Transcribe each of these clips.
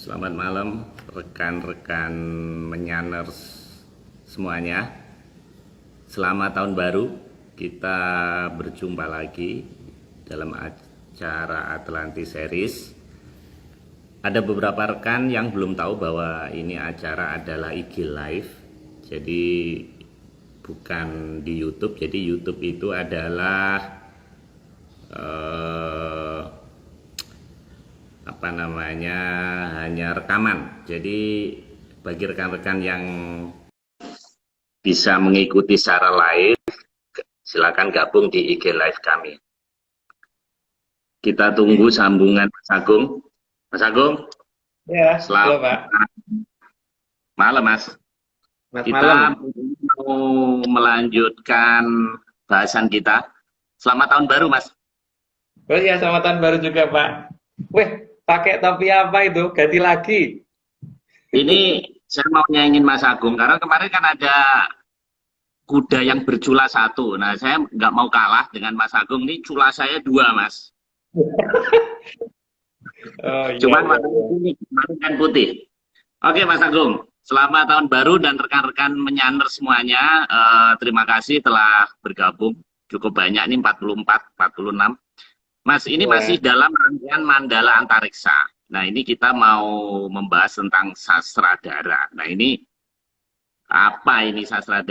Selamat malam rekan-rekan menyaners semuanya. Selamat tahun baru. Kita berjumpa lagi dalam acara Atlantis Series. Ada beberapa rekan yang belum tahu bahwa ini acara adalah IG Live. Jadi bukan di YouTube. Jadi YouTube itu adalah eh, hanya rekaman. Jadi bagi rekan-rekan yang bisa mengikuti secara live, silakan gabung di IG Live kami. Kita tunggu sambungan Mas Agung. Mas Agung, Ya, halo selamat Pak. malam Mas. Selamat Kita malam. mau melanjutkan bahasan kita. Selamat tahun baru Mas. Oh iya, selamat tahun baru juga Pak. Weh, pakai topi apa itu? Ganti lagi. Ini saya mau nyanyiin Mas Agung karena kemarin kan ada kuda yang bercula satu. Nah, saya nggak mau kalah dengan Mas Agung. Ini cula saya dua, Mas. Oh iya, Cuman iya, warnanya iya. kuning, kemarin kan putih. Oke, Mas Agung. Selamat tahun baru dan rekan-rekan menyaner semuanya. Terima kasih telah bergabung. Cukup banyak nih, 44, 46. Mas, ini masih Iya. dalam rangkaian Mandala Antariksa. Nah, ini kita mau membahas tentang sastra dara. Nah, ini apa ini sastra.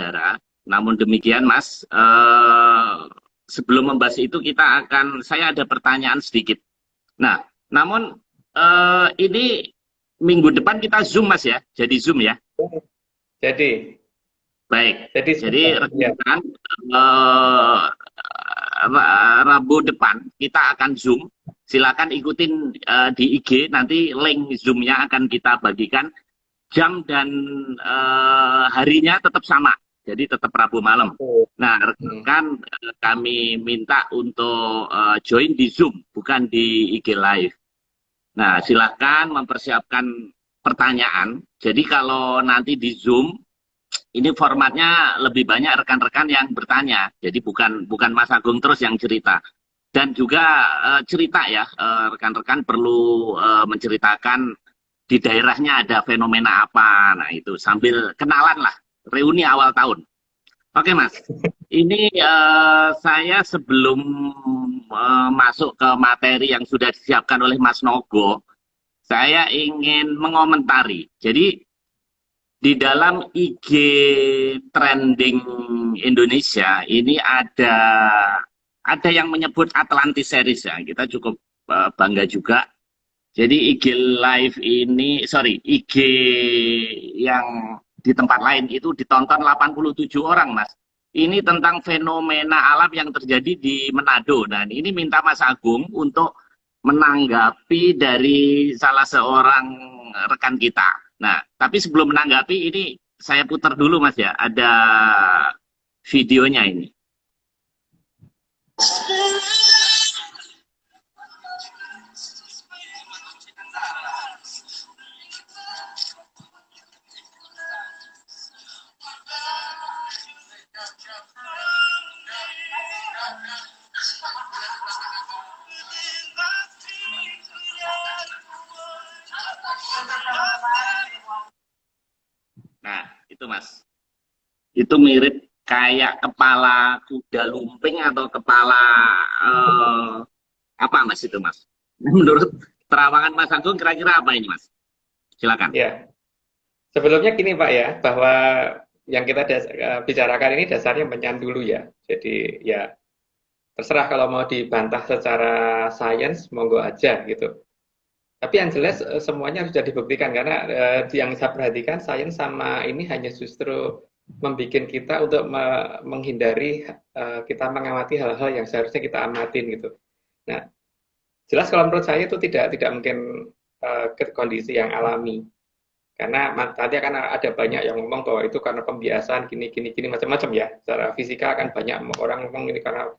Namun demikian, Mas, sebelum membahas itu saya ada pertanyaan sedikit. Nah, namun ini minggu depan kita Zoom, Mas ya, jadi Zoom ya. Jadi, Baik, jadi jadi sudah. Ya. rekan Rabu depan kita akan Zoom. Silakan ikutin di IG, nanti link Zoom-nya akan kita bagikan. Jam dan harinya tetap sama, jadi tetap Rabu malam. Oh. Nah, Hmm. rekan kami minta untuk join di Zoom, bukan di IG Live. Nah, silakan mempersiapkan pertanyaan. Jadi kalau nanti di Zoom, ini formatnya lebih banyak rekan-rekan yang bertanya. Jadi bukan bukan Mas Agung terus yang cerita. Dan juga cerita ya, rekan-rekan perlu menceritakan di daerahnya ada fenomena apa. Nah, itu sambil kenalan lah, reuni awal tahun. Oke, Mas. Ini saya sebelum masuk ke materi yang sudah disiapkan oleh Mas Nogo, saya ingin mengomentari. Jadi di dalam IG trending Indonesia ini ada yang menyebut Atlantis Series ya. Kita cukup bangga juga. Jadi IG live ini, sorry, IG yang di tempat lain itu ditonton 87 orang, Mas. Ini tentang fenomena alam yang terjadi di Manado. Nah, ini minta Mas Agung untuk menanggapi dari salah seorang rekan kita. Nah, tapi sebelum menanggapi ini saya putar dulu, Mas ya. Ada videonya ini. Nah, itu Mas. Itu mirip kayak kepala kuda lumping atau kepala eh, apa Mas itu Mas? Menurut terawangan Mas Agung kira-kira apa ini Mas? Silakan. Ya. Sebelumnya gini Pak ya, bahwa yang kita bicarakan ini dasarnya menyan dulu ya. Jadi ya terserah kalau mau dibantah secara sains, monggo aja gitu. Tapi yang jelas semuanya sudah dibuktikan karena yang saya perhatikan sains sama ini hanya justru membuat kita untuk menghindari kita mengamati hal-hal yang seharusnya kita amatin gitu. Nah, jelas kalau menurut saya itu tidak mungkin kondisi yang alami. Karena tadi akan ada banyak yang ngomong bahwa itu karena pembiasan gini macam-macam ya. Secara fisika akan banyak orang ngomong ini karena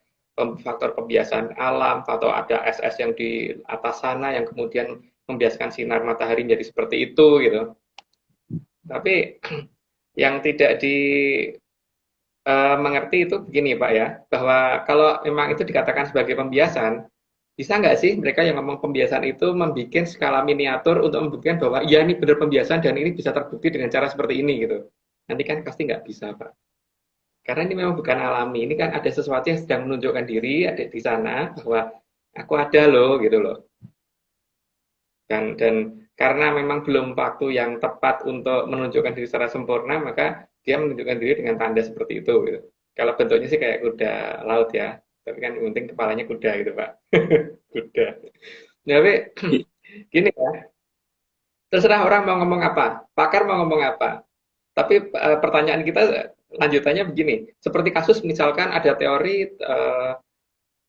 faktor pembiasan alam atau ada es-es yang di atas sana yang kemudian membiaskan sinar matahari menjadi seperti itu gitu. Tapi yang tidak mengerti itu begini Pak ya, bahwa kalau memang itu dikatakan sebagai pembiasan, Bisa nggak sih mereka yang ngomong pembiasaan itu membuat skala miniatur untuk membuktikan bahwa iya ini benar pembiasaan dan ini bisa terbukti dengan cara seperti ini gitu. Nanti kan pasti nggak bisa, Pak. Karena ini memang bukan alami. Ini kan ada sesuatu yang sedang menunjukkan diri ada di sana bahwa aku ada loh gitu loh. Dan karena memang belum waktu yang tepat untuk menunjukkan diri secara sempurna, maka dia menunjukkan diri dengan tanda seperti itu gitu. Kalau bentuknya sih kayak kuda laut ya, tapi kan yang penting kepalanya kuda gitu, Pak. Kuda. Nah, tapi gini ya, terserah orang mau ngomong apa, pakar mau ngomong apa. Tapi pertanyaan kita lanjutannya begini, seperti kasus misalkan ada teori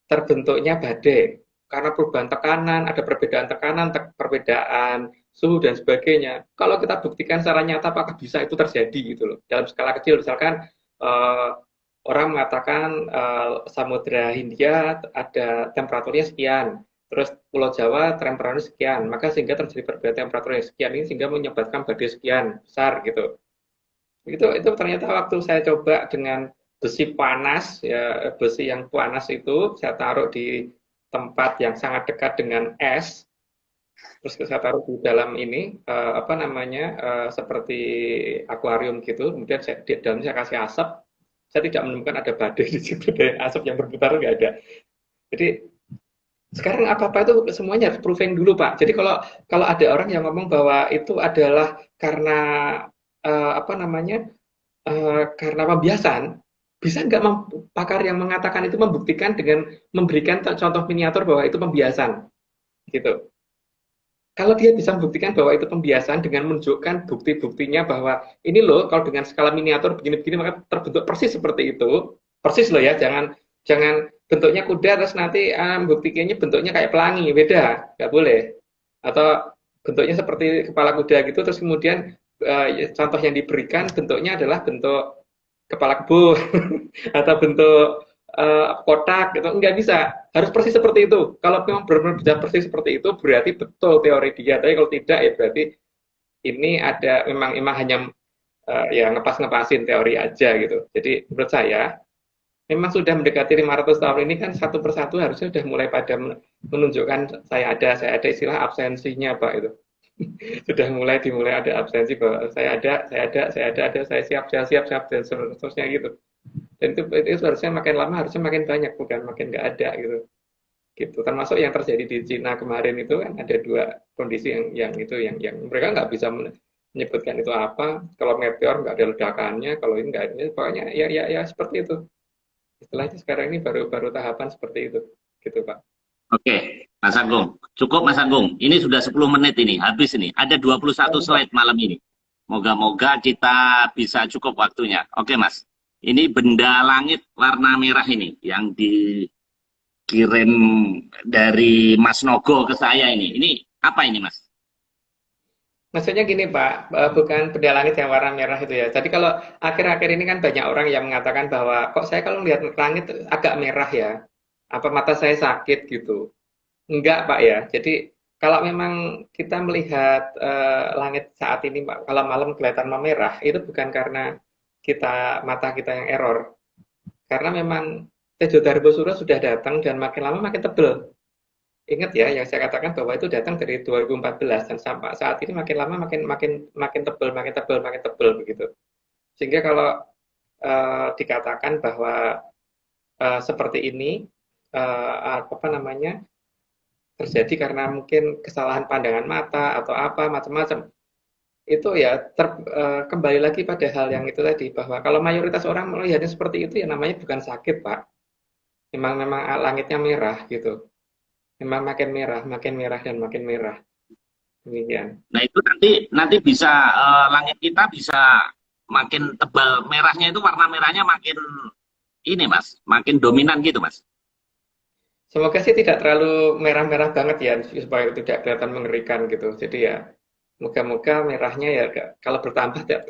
terbentuknya badai karena perubahan tekanan, ada perbedaan tekanan, perbedaan suhu dan sebagainya. Kalau kita buktikan secara nyata apakah bisa itu terjadi gitu loh. Dalam skala kecil misalkan uh, orang mengatakan Samudra Hindia ada temperaturnya sekian, terus Pulau Jawa temperaturnya sekian, maka sehingga terjadi perbedaan temperatur yang sekian ini sehingga menyebabkan badai sekian besar gitu. Itu ternyata waktu saya coba dengan besi panas, ya besi yang panas itu saya taruh di tempat yang sangat dekat dengan es, terus saya taruh di dalam ini apa namanya seperti akuarium gitu, kemudian di dalamnya saya kasih asap, saya tidak menemukan ada badai di situ, dari asap yang berputar nggak ada. Jadi sekarang apa-apa itu semuanya harus proving dulu, Pak. Jadi kalau kalau ada orang yang ngomong bahwa itu adalah karena apa namanya karena pembiasan, bisa nggak pakar yang mengatakan itu membuktikan dengan memberikan contoh miniatur bahwa itu pembiasan, gitu. Kalau dia bisa membuktikan bahwa itu pembiasan dengan menunjukkan bukti-buktinya bahwa ini loh kalau dengan skala miniatur begini-begini maka terbentuk persis seperti itu, persis loh ya, jangan jangan bentuknya kuda terus nanti buktikannya bentuknya kayak pelangi, beda, nggak boleh. Atau bentuknya seperti kepala kuda gitu, terus kemudian contoh yang diberikan bentuknya adalah bentuk kepala kebo atau bentuk kotak gitu, nggak bisa, harus persis seperti itu. Kalau memang benar-benar bisa persis seperti itu berarti betul teori dia, tapi kalau tidak ya berarti ini ada memang hanya ya ngepas-ngepasin teori aja gitu. Jadi menurut saya memang sudah mendekati 500 tahun ini kan satu persatu harusnya sudah mulai pada menunjukkan saya ada istilah absensinya Pak itu. Sudah dimulai ada absensi bahwa saya siap, dan seterusnya gitu. Dan itu harusnya makin lama harusnya makin banyak, bukan makin nggak ada gitu. Gitu. Termasuk yang terjadi di Cina kemarin itu kan ada dua kondisi yang mereka nggak bisa menyebutkan itu apa. Kalau meteor nggak ada ledakannya, kalau ini nggak ada, pokoknya ya seperti itu. Istilahnya sekarang ini baru tahapan seperti itu, gitu Pak. Oke, Mas Agung. Cukup Mas Agung. Ini sudah 10 menit ini, habis ini. Ada 21 slide malam ini. Moga-moga kita bisa cukup waktunya. Oke Mas. Ini benda langit warna merah ini yang dikirim dari Mas Nogo ke saya ini. Ini apa ini Mas? Maksudnya gini Pak, bukan benda langit yang warna merah itu ya. Jadi kalau akhir-akhir ini kan banyak orang yang mengatakan bahwa kok saya kalau melihat langit agak merah ya, apa mata saya sakit gitu. Enggak Pak ya. Jadi kalau memang kita melihat langit saat ini Pak, kalau malam kelihatan memerah, itu bukan karena mata kita yang error. Karena memang Tejo Darbosuro sudah datang dan makin lama makin tebel. Ingat ya yang saya katakan bahwa itu datang dari 2014 dan sampai saat ini makin lama makin tebel begitu. Sehingga kalau dikatakan bahwa seperti ini apa namanya terjadi karena mungkin kesalahan pandangan mata atau apa macam-macam, itu ya kembali lagi pada hal yang itu tadi bahwa kalau mayoritas orang melihatnya seperti itu ya namanya bukan sakit Pak, memang langitnya merah gitu. Memang makin merah dan makin merah. Demikian. Nah itu nanti bisa langit kita bisa makin tebal merahnya itu warna merahnya makin ini Mas, makin dominan gitu Mas. Semoga sih tidak terlalu merah-merah banget ya supaya tidak kelihatan mengerikan gitu. Jadi ya moga-moga merahnya ya kalau bertambah tidak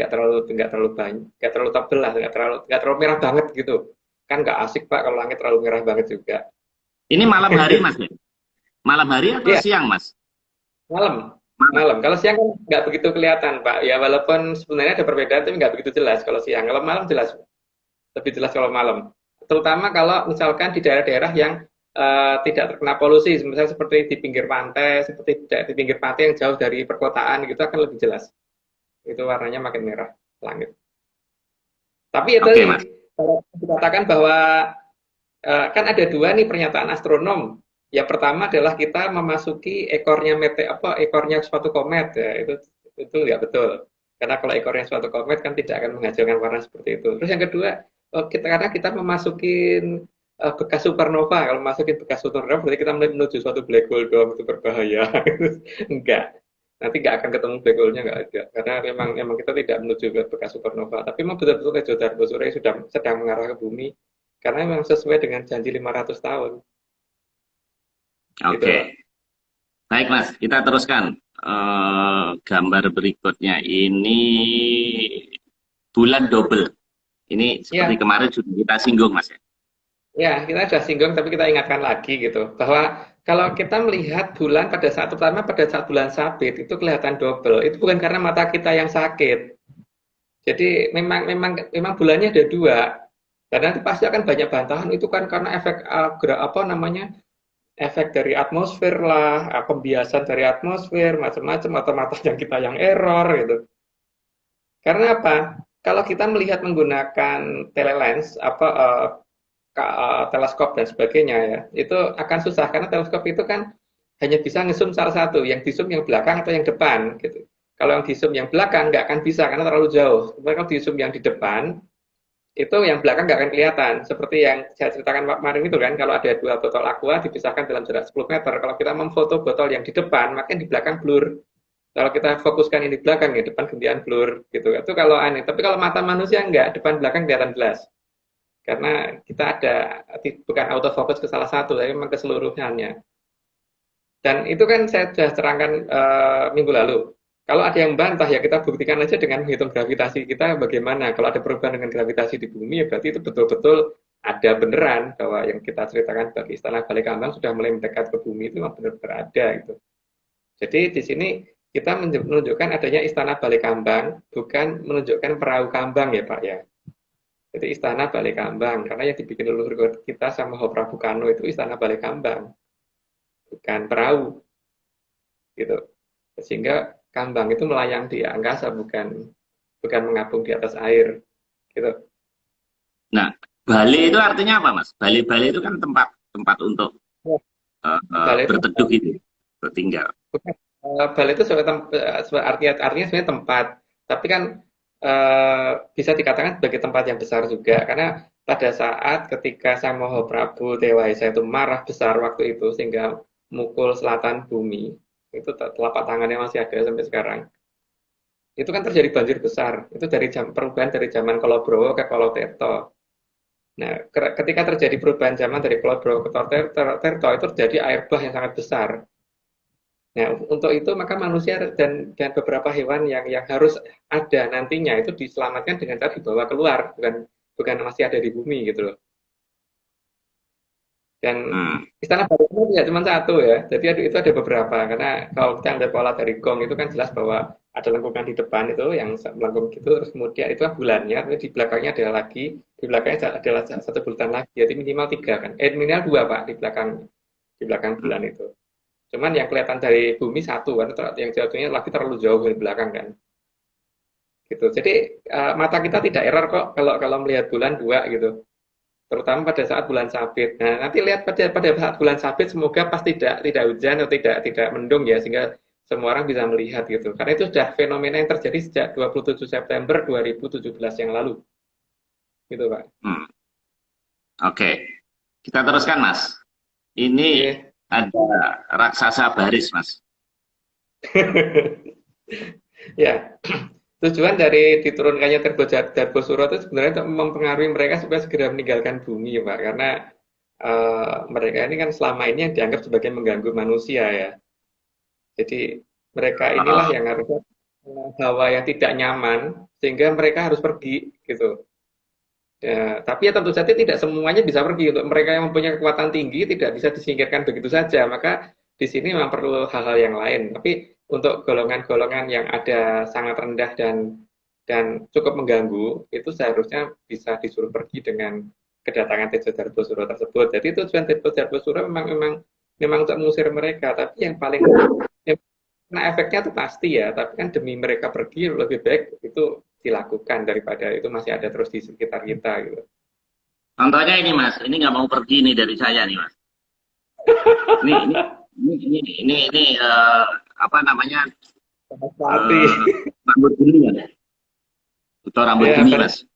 terlalu banyak, nggak terlalu tebal lah, nggak terlalu merah banget gitu. Kan nggak asik Pak kalau langit terlalu merah banget juga. Ini malam hari Mas ya? Malam hari atau Iya, siang Mas? malam. Malam. Kalau siang kan nggak begitu kelihatan Pak. Ya walaupun sebenarnya ada perbedaan tapi nggak begitu jelas kalau siang. Kalau malam jelas, lebih jelas kalau malam. Terutama kalau misalkan di daerah-daerah yang tidak terkena polusi, misalnya seperti di pinggir pantai, seperti di pinggir pantai yang jauh dari perkotaan gitu akan lebih jelas. Itu warnanya makin merah langit. Tapi itu Oke, Mas. kalau dikatakan bahwa kan ada dua nih pernyataan astronom. Yang pertama adalah kita memasuki ekornya suatu komet ya itu nggak betul. Karena kalau ekornya suatu komet kan tidak akan menghasilkan warna seperti itu. Terus yang kedua, karena kita memasukin bekas supernova. Kalau masukin bekas supernova berarti kita menuju suatu black hole dong, itu berbahaya. Enggak. Nanti nggak akan ketemu black hole-nya, nggak ada. Karena memang kita tidak menuju ke bekas supernova. Tapi memang betul-betul Geodarbo Surya sedang mengarah ke bumi. Karena memang sesuai dengan janji 500 tahun. Gitu, Oke. Pak. Baik, Mas. Kita teruskan. Gambar berikutnya ini bulan double. Ini seperti Ya, kemarin sudah kita singgung, Mas. ya, kita sudah singgung, tapi kita ingatkan lagi gitu. Bahwa kalau kita melihat bulan terutama pada saat bulan sabit, itu kelihatan double. Itu bukan karena mata kita yang sakit. Jadi memang bulannya ada dua. Dan nanti pasti akan banyak bantahan itu kan karena efek efek dari atmosfer lah, pembiasan dari atmosfer, macam-macam atau mata yang kita yang error gitu. Karena apa? Kalau kita melihat menggunakan telelens, teleskop dan sebagainya ya, itu akan susah karena teleskop itu kan hanya bisa nge-zoom salah satu, yang di zoom yang belakang atau yang depan gitu. Kalau yang di zoom yang belakang nggak akan bisa karena terlalu jauh. Tapi kalau di zoom yang di depan itu yang belakang nggak akan kelihatan. Seperti yang saya ceritakan kemarin itu kan, kalau ada dua botol aqua dipisahkan dalam jarak 10 meter, kalau kita memfoto botol yang di depan, maka yang di belakang blur. Kalau kita fokuskan ini di belakang, ya depan gantian blur gitu. Itu kalau aneh. Tapi kalau mata manusia nggak, depan belakang kelihatan jelas. Karena kita bukan autofocus ke salah satu, tapi memang keseluruhannya. Dan itu kan saya sudah terangkan minggu lalu. Kalau ada yang bantah ya kita buktikan aja dengan menghitung gravitasi kita bagaimana. Kalau ada perubahan dengan gravitasi di bumi ya berarti itu betul-betul ada beneran bahwa yang kita ceritakan bagi istana balik kambang sudah mulai mendekat ke bumi itu memang benar-benar ada gitu. Jadi di sini kita menunjukkan adanya istana balik kambang bukan menunjukkan perahu kambang ya Pak ya. Jadi istana balik kambang karena yang dibikin leluhur kita sama Ho Prabu Kano itu istana balik kambang bukan perahu gitu. Sehingga kambang itu melayang di angkasa bukan mengapung di atas air gitu. Nah, Bali itu artinya apa, Mas? Bali itu kan tempat tempat untuk Bali itu berteduh gitu, bertinggal. Bali itu artinya sebenarnya tempat, tapi kan bisa dikatakan sebagai tempat yang besar juga karena pada saat ketika Sang Moho Prabu Dewa Esa itu marah besar waktu itu sehingga mukul selatan bumi itu telapak tangannya masih ada sampai sekarang. Itu kan terjadi banjir besar. Itu dari perubahan dari zaman Kolobrowo ke Kolotirto. Nah, ketika terjadi perubahan zaman dari Kolobrowo ke Tirto itu terjadi air bah yang sangat besar. Nah, untuk itu maka manusia dan beberapa hewan yang harus ada nantinya itu diselamatkan dengan cara dibawa keluar, bukan masih ada di bumi gitu loh. Dan Hmm. istana baru itu tidak cuma satu ya, jadi itu ada beberapa. Karena kalau kita lihat pola dari gong itu kan jelas bahwa ada lengkungan di depan itu yang melengkung gitu, terus kemudian itu kan bulannya, terus di belakangnya ada lagi, di belakangnya adalah satu bulatan lagi, jadi minimal tiga kan, minimal dua Pak di belakang bulan itu. Cuman yang kelihatan dari bumi satu kan, yang jatuhnya lagi terlalu jauh dari belakang kan. Gitu. Jadi mata kita tidak error kok kalau melihat bulan dua gitu. Terutama pada saat bulan sabit. Nah, nanti lihat pada saat bulan sabit semoga pas tidak hujan atau tidak mendung ya sehingga semua orang bisa melihat gitu. Karena itu sudah fenomena yang terjadi sejak 27 September 2017 yang lalu. Gitu, Pak. Hmm. Oke. Kita teruskan, Mas. Ini Oke. ada raksasa baris, Mas. Ya, tujuan dari diturunkannya Darbosuro itu sebenarnya untuk mempengaruhi mereka supaya segera meninggalkan bumi ya Pak, karena mereka ini kan selama ini yang dianggap sebagai mengganggu manusia ya. Jadi mereka inilah yang harusnya hawa yang tidak nyaman sehingga mereka harus pergi gitu. Ya, tapi ya tentu saja tidak semuanya bisa pergi. Untuk mereka yang mempunyai kekuatan tinggi tidak bisa disingkirkan begitu saja. Maka di sini memang perlu hal-hal yang lain. Tapi untuk golongan-golongan yang ada sangat rendah dan cukup mengganggu itu seharusnya bisa disuruh pergi dengan kedatangan Tejo Darbosuro tersebut. Jadi tujuan Tejo Darbosuro memang untuk mengusir mereka, tapi yang paling nah efeknya itu pasti ya, tapi kan demi mereka pergi lebih baik itu dilakukan daripada itu masih ada terus di sekitar kita gitu. Contohnya ini Mas, ini nggak mau pergi nih dari saya nih Mas. Ini apa namanya Pasti. rambut gini ya? Butuh rambut Ya, gini Mas.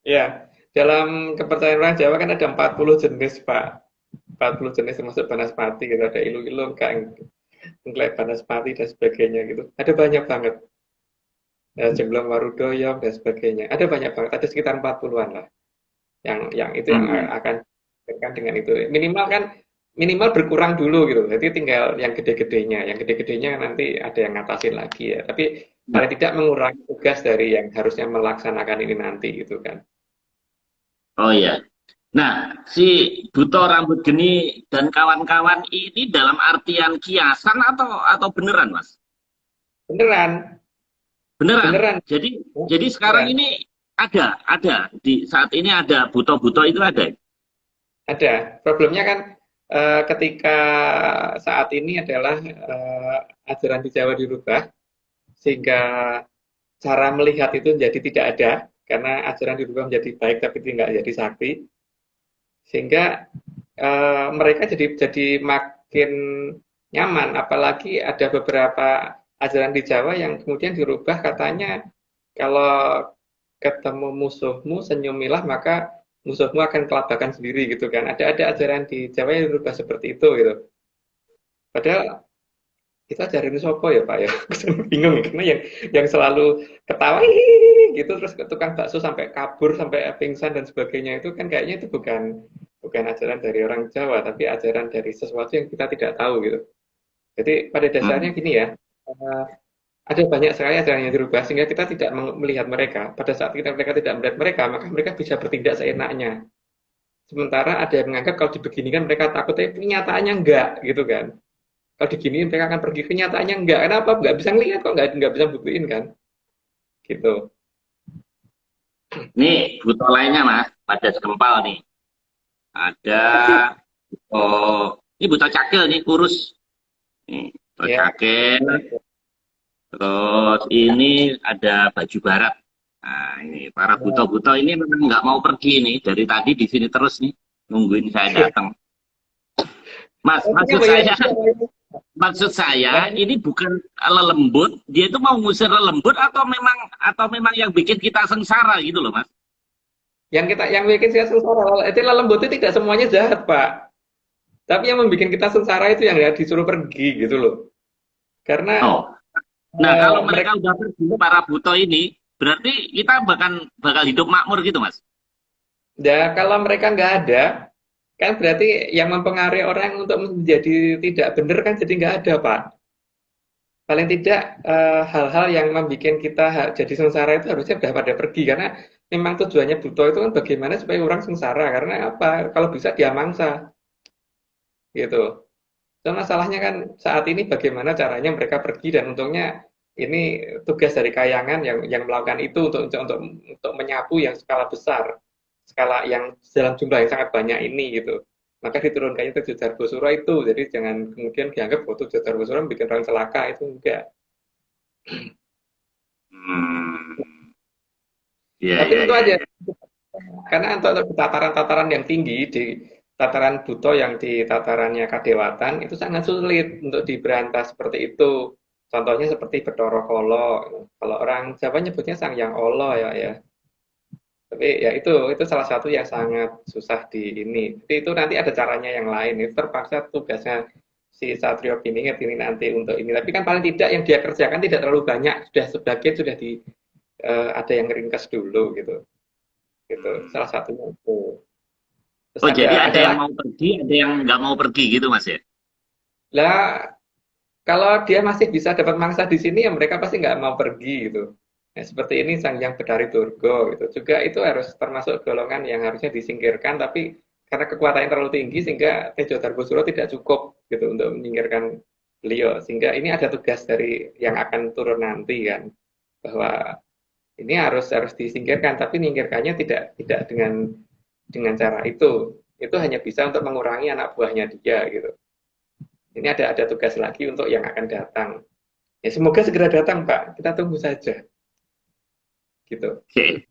ya, dalam kepercayaan orang Jawa kan ada 40 jenis Pak. 40 jenis termasuk banaspati gitu, ada ilu-ilu, engklek, banaspati dan sebagainya gitu. Ada banyak banget. Ya, Jemblong Warudoyong dan sebagainya. Ada banyak banget, ada sekitar 40-an lah. Yang itu yang akan dengan itu. Minimal berkurang dulu gitu. Jadi tinggal yang gede-gedenya. Yang gede-gedenya nanti ada yang ngatasin lagi ya. Tapi paling tidak mengurangi tugas dari yang harusnya melaksanakan ini nanti gitu kan. Oh iya. Nah, si Buto Rambut Geni dan kawan-kawan ini dalam artian kiasan atau beneran, Mas? Beneran. Beneran. Beneran. Jadi sekarang ini ada di saat ini ada Buto-Buto itu ada. Ada. Problemnya kan ketika saat ini adalah ajaran di Jawa dirubah sehingga cara melihat itu menjadi tidak ada karena ajaran dirubah menjadi baik tapi tidak jadi sakti sehingga mereka jadi makin nyaman apalagi ada beberapa ajaran di Jawa yang kemudian dirubah katanya kalau ketemu musuhmu senyumilah maka musuhmu akan kelabakan sendiri gitu kan ada ajaran di Jawa yang dirubah seperti itu gitu padahal kita ajarin sopo ya Pak ya bingung karena yang selalu ketawa gitu terus tukang bakso sampai kabur sampai pingsan dan sebagainya itu kan kayaknya itu bukan ajaran dari orang Jawa tapi ajaran dari sesuatu yang kita tidak tahu gitu jadi pada dasarnya gini ya ada banyak sekali ajaran yang dirubah sehingga kita tidak melihat mereka pada saat mereka tidak melihat mereka maka mereka bisa bertindak seenaknya sementara ada yang menganggap kalau dibeginikan mereka takut tapi kenyataannya enggak gitu kan kalau diginiin mereka akan pergi kenyataannya enggak kenapa nggak bisa ngelihat kok nggak bisa buktiin kan gitu Nih, Buto lainnya, Mas, pada sekempal nih. Ada ini Buto Cakil nih, kurus. Nih, Buto ya Cakil. Terus ini ada Baju Barat. Nah, ini para buto-buto ini memang nggak mau pergi nih. Dari tadi di sini terus nih, nungguin saya datang. Mas, maksud saya ini bukan lelembut. Dia itu mau ngusir lelembut atau memang yang bikin kita sengsara gitu loh, Mas? yang bikin saya sengsara itu lembut itu tidak semuanya jahat Pak tapi yang membuat kita sengsara itu yang disuruh pergi gitu loh karena nah kalau mereka udah pergi para buto ini berarti kita bakal hidup makmur gitu Mas? ya kalau mereka nggak ada kan berarti yang mempengaruhi orang untuk menjadi tidak benar kan jadi nggak ada Pak paling tidak hal-hal yang membuat kita jadi sengsara itu harusnya sudah pada pergi karena memang tujuannya buto itu kan bagaimana supaya orang sengsara karena apa kalau bisa dia mangsa gitu so, masalahnya kan saat ini bagaimana caranya mereka pergi dan untungnya ini tugas dari kayangan yang melakukan itu untuk menyapu yang skala besar skala yang dalam jumlah yang sangat banyak ini gitu maka diturunkannya Tejo Darbosuro itu jadi jangan kemudian dianggap bahwa Tejo Darbosuro bikin orang celaka itu enggak tapi tentu aja karena untuk tataran-tataran yang tinggi di tataran buto yang di tatarannya kadewatan itu sangat sulit untuk diberantas seperti itu contohnya seperti Bathara Kala kalau orang Jawa nyebutnya Sang Hyang Olo ya tapi ya itu salah satu yang sangat susah di ini. Jadi itu nanti ada caranya yang lain. Itu terpaksa tugasnya si Satrio Piningit ini nanti untuk ini. Tapi kan paling tidak yang dia kerjakan tidak terlalu banyak. Sudah sebagian sudah ada yang ringkas dulu gitu. Gitu. Salah satunya itu. Terus jadi ada yang mau pergi, ada yang nggak mau pergi gitu Mas ya? Lah kalau dia masih bisa dapat mangsa di sini ya mereka pasti nggak mau pergi gitu. Nah, seperti ini Sang Hyang Betari Durga gitu. Juga itu harus termasuk golongan yang harusnya disingkirkan tapi karena kekuatannya terlalu tinggi sehingga Tejo Darbosuro tidak cukup gitu untuk menyingkirkan beliau. Sehingga ini ada tugas dari yang akan turun nanti kan bahwa ini harus disingkirkan tapi menyingkirkannya tidak dengan dengan cara itu hanya bisa untuk mengurangi anak buahnya dia gitu. Ini ada tugas lagi untuk yang akan datang. Ya semoga segera datang Pak, kita tunggu saja gitu. Oke,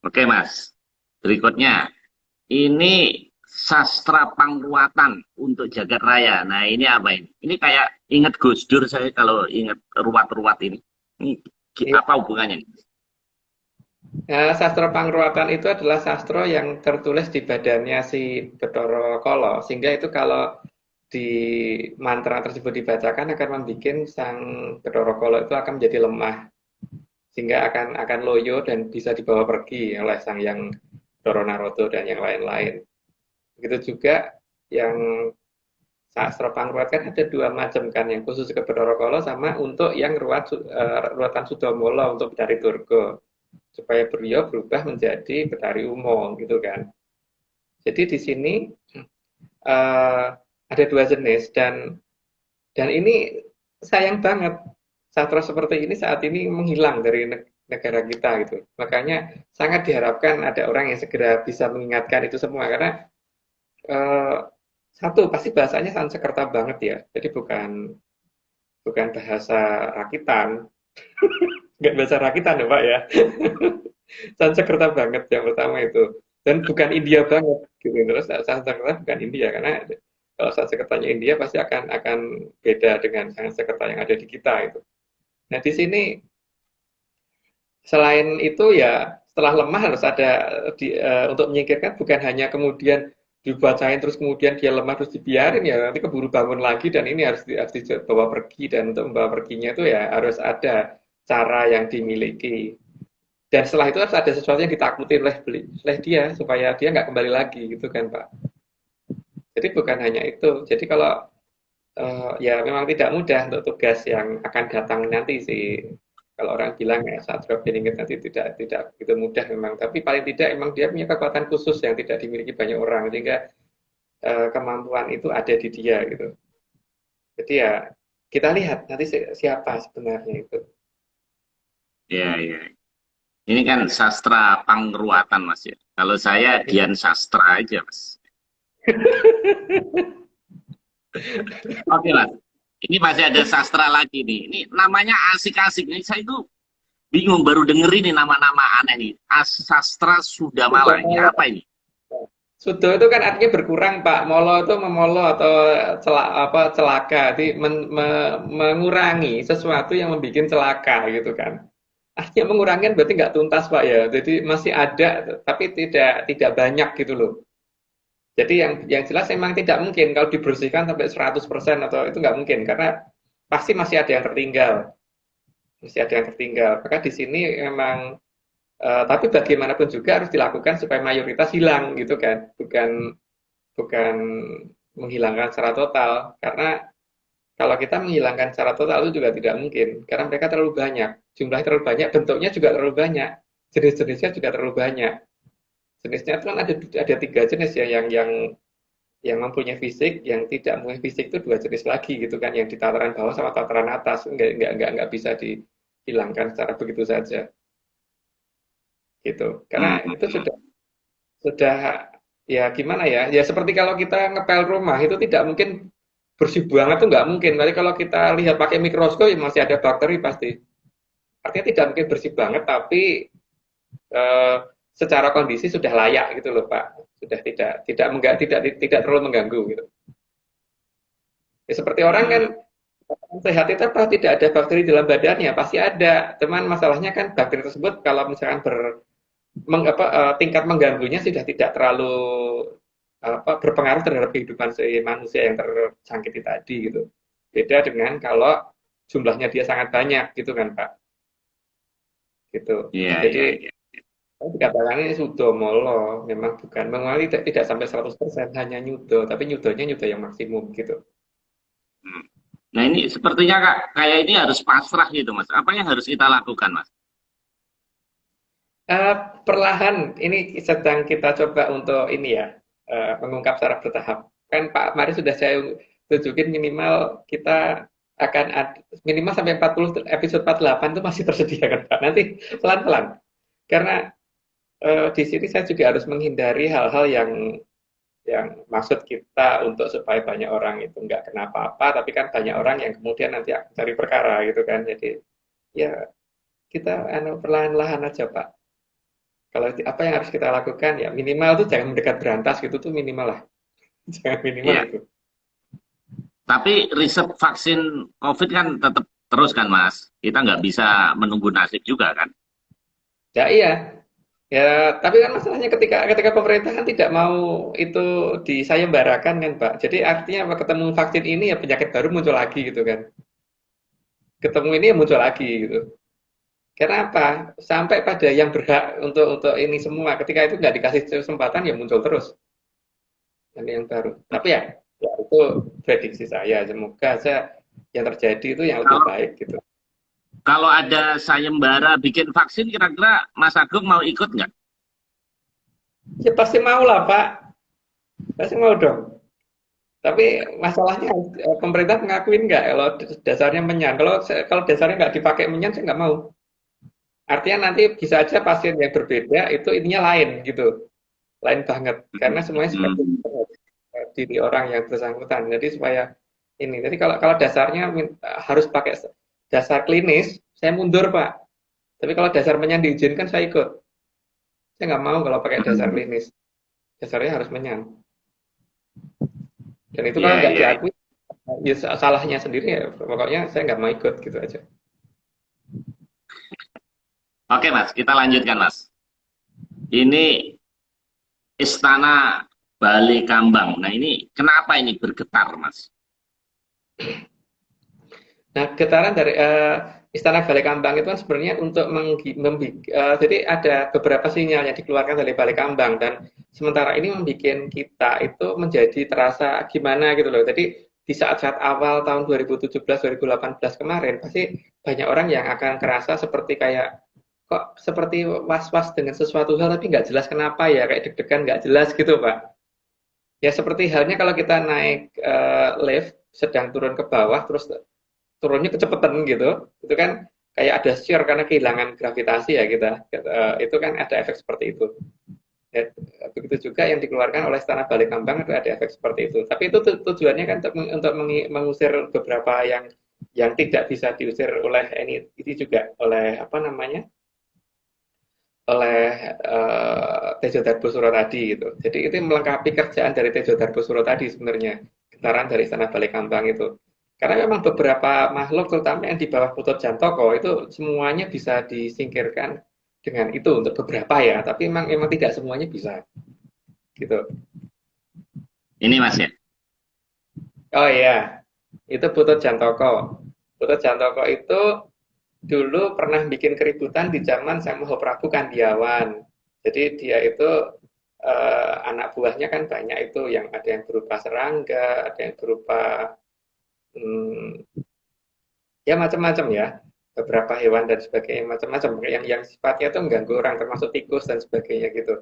oke Mas. Berikutnya, ini sastra pangruatan untuk jagat raya. Nah ini apa ini? Ini kayak ingat Gus Dur saya kalau ingat ruat-ruat ini. Ini Ya. apa hubungannya? Nah, sastra pangruatan itu adalah sastra yang tertulis di badannya si Bathara Kala, sehingga itu kalau di mantra tersebut dibacakan akan membuat sang Bathara Kala itu akan menjadi lemah, sehingga akan loyo dan bisa dibawa pergi oleh sang yang Doro Naroto dan yang lain-lain. Begitu juga yang sastra pangruat kan ada dua macam kan, yang khusus ke Bathara Kala sama untuk yang ruatan Sudomolo untuk Betari Durga, supaya beliau berubah menjadi Betari Umo gitu kan. Jadi di sini ada dua jenis dan ini sayang banget sastra seperti ini saat ini menghilang dari negara kita gitu. Makanya sangat diharapkan ada orang yang segera bisa mengingatkan itu semua karena eh, satu pasti bahasanya Sanskerta banget ya. Jadi bukan bukan bahasa rakitan, nggak bahasa rakitan ya Pak ya. Sanskerta banget yang pertama itu. Dan bukan India banget gitu. Terus Sanskerta bukan India karena kalau Sanskertanya India pasti akan beda dengan Sanskerta yang ada di kita itu. Nah, di sini selain itu ya setelah lemah harus ada untuk menyingkirkan bukan hanya kemudian dibacain terus kemudian dia lemah terus dibiarin ya nanti keburu bangun lagi dan ini harus dibawa pergi dan untuk membawa perginya itu ya harus ada cara yang dimiliki dan setelah itu harus ada sesuatu yang ditakuti oleh dia supaya dia nggak kembali lagi gitu kan Pak. Jadi bukan hanya itu. Jadi kalau ya memang tidak mudah untuk tugas yang akan datang nanti sih. Kalau orang bilang ya saat drop Beningkes nanti tidak begitu mudah memang. Tapi paling tidak memang dia punya kekuatan khusus yang tidak dimiliki banyak orang sehingga kemampuan itu ada di dia gitu. Jadi ya kita lihat nanti siapa sebenarnya itu. Ya, ya. Ini kan sastra pangruatan Mas ya. Kalau saya Dian Sastra aja Mas. Oke Mas. Ini masih ada sastra lagi nih. Ini namanya asik-asik nih. Saya itu bingung baru denger ini nama-nama aneh nih. Sastra Sudamala. Ini apa ini? Sudo itu kan artinya berkurang Pak. Molo itu memolo atau celaka. Jadi mengurangi sesuatu yang membuat celaka gitu kan. Artinya mengurangi kan berarti nggak tuntas Pak ya. Jadi masih ada tapi tidak banyak gitu loh. Jadi yang jelas memang tidak mungkin kalau dibersihkan sampai 100% atau itu nggak mungkin karena pasti masih ada yang tertinggal. Masih ada yang tertinggal. Maka di sini memang tapi bagaimanapun juga harus dilakukan supaya mayoritas hilang gitu kan. Bukan menghilangkan secara total karena kalau kita menghilangkan secara total itu juga tidak mungkin karena mereka terlalu banyak. Jumlahnya terlalu banyak, bentuknya juga terlalu banyak. Jenis-jenisnya juga terlalu banyak. Jenisnya itu kan ada tiga jenis ya yang mempunyai fisik, yang tidak mempunyai fisik itu dua jenis lagi gitu kan, yang di tataran bawah sama tataran atas nggak bisa dihilangkan secara begitu saja gitu. Karena itu sudah ya gimana ya? Ya seperti kalau kita ngepel rumah itu tidak mungkin bersih banget tuh nggak mungkin. Tapi kalau kita lihat pakai mikroskop ya masih ada bakteri pasti. Artinya tidak mungkin bersih banget, tapi eh, secara kondisi sudah layak gitu loh Pak. Sudah tidak terlalu mengganggu gitu. Ya, seperti orang kan sehat itu apa tidak ada bakteri dalam badannya pasti ada. Cuman masalahnya kan bakteri tersebut kalau misalkan tingkat mengganggunya sudah tidak terlalu berpengaruh terhadap kehidupan si manusia yang terjangkiti tadi gitu. Beda dengan kalau jumlahnya dia sangat banyak gitu kan Pak. Gitu. Iya, Jadi iya, iya. dikatakan ini sudomolo, memang bukan menguali tidak sampai 100% hanya nyudo, tapi nyudonya nyudo yang maksimum gitu. Hmm. Nah ini sepertinya Kak, kayak ini harus pasrah gitu Mas. Apa yang harus kita lakukan Mas? Perlahan ini sedang kita coba untuk ini ya mengungkap secara bertahap. Kan Pak Mari sudah saya tunjukin minimal kita akan minimal sampai 40 episode 48 itu masih tersedia kan Pak. Nanti pelan-pelan. Karena di sini saya juga harus menghindari hal-hal yang maksud kita untuk supaya banyak orang itu nggak kenapa-apa, tapi kan banyak orang yang kemudian nanti akan cari perkara gitu kan. Jadi ya kita perlahan-lahan aja Pak. Kalau apa yang harus kita lakukan ya minimal tuh jangan mendekat berantas gitu tuh minimal lah. Jangan minimal Iya. itu. Tapi riset vaksin COVID kan tetap terus kan, Mas? Kita nggak bisa menunggu nasib juga kan? Ya iya. Ya, tapi kan masalahnya ketika ketika pemerintah kan tidak mau itu disayembarakan kan, Pak. Jadi artinya apa ketemu vaksin ini ya penyakit baru muncul lagi gitu kan. Ketemu ini ya muncul lagi gitu. Kenapa? Sampai pada yang berhak untuk ini semua. Ketika itu nggak dikasih kesempatan ya muncul terus yang baru. Tapi ya itu prediksi saya. Semoga saja yang terjadi itu yang lebih Kalau baik gitu. kalau ada sayembara bikin vaksin, kira-kira Mas Agung mau ikut nggak? Ya pasti mau lah Pak. Pasti mau dong. Tapi masalahnya pemerintah mengakuin nggak kalau dasarnya menyan. Kalau dasarnya nggak dipakai menyan, saya nggak mau. Artinya nanti bisa aja pasien yang berbeda itu intinya lain gitu, lain banget. Karena semuanya seperti Hmm. diri orang yang bersangkutan. Jadi supaya ini. Jadi kalau kalau dasarnya harus pakai dasar klinis, saya mundur Pak. Tapi kalau dasar menyan diizinkan, saya ikut. Saya nggak mau kalau pakai dasar Hmm. klinis. Dasarnya harus menyan. Dan itu kalau Iya, nggak iya, iya. diakui, ya salahnya sendiri ya. Pokoknya saya nggak mau ikut gitu aja. Oke, Mas, kita lanjutkan, Mas. Ini Istana Balai Kambang. Nah, ini kenapa ini bergetar, Mas? Nah, getaran dari Istana Balai Kambang itu kan sebenarnya untuk jadi ada beberapa sinyal yang dikeluarkan dari Balai Kambang dan sementara ini membuat kita itu menjadi terasa gimana gitu loh. Jadi di saat-saat awal tahun 2017-2018 kemarin pasti banyak orang yang akan kerasa seperti kayak kok seperti was-was dengan sesuatu hal tapi nggak jelas kenapa ya kayak deg-degan nggak jelas gitu Pak. Ya seperti halnya kalau kita naik lift sedang turun ke bawah terus turunnya kecepatan gitu, itu kan kayak ada shear karena kehilangan gravitasi ya kita. Itu kan ada efek seperti itu. Ya, begitu juga yang dikeluarkan oleh Istana Balik Kambang itu ada efek seperti itu. Tapi itu tujuannya kan untuk mengusir beberapa yang tidak bisa diusir oleh ini juga oleh apa namanya oleh Tejo Darbusuro tadi gitu. Jadi itu melengkapi kerjaan dari Tejo Darbusuro tadi sebenarnya getaran dari Istana Balai Kambang itu. Karena memang beberapa makhluk terutama yang di bawah Putut Jantoko itu semuanya bisa disingkirkan dengan itu untuk beberapa ya, tapi memang tidak semuanya bisa gitu. Ini, Mas, ya. Oh iya, itu Putut Jantoko. Putut Jantoko itu dulu pernah bikin keributan di zaman Sang Mahaprabu Kandiawan. Jadi dia itu anak buahnya kan banyak itu yang ada yang berupa serangga, ada yang berupa hmm, ya macam-macam ya, beberapa hewan dan sebagainya macam-macam yang sifatnya itu mengganggu orang termasuk tikus dan sebagainya gitu.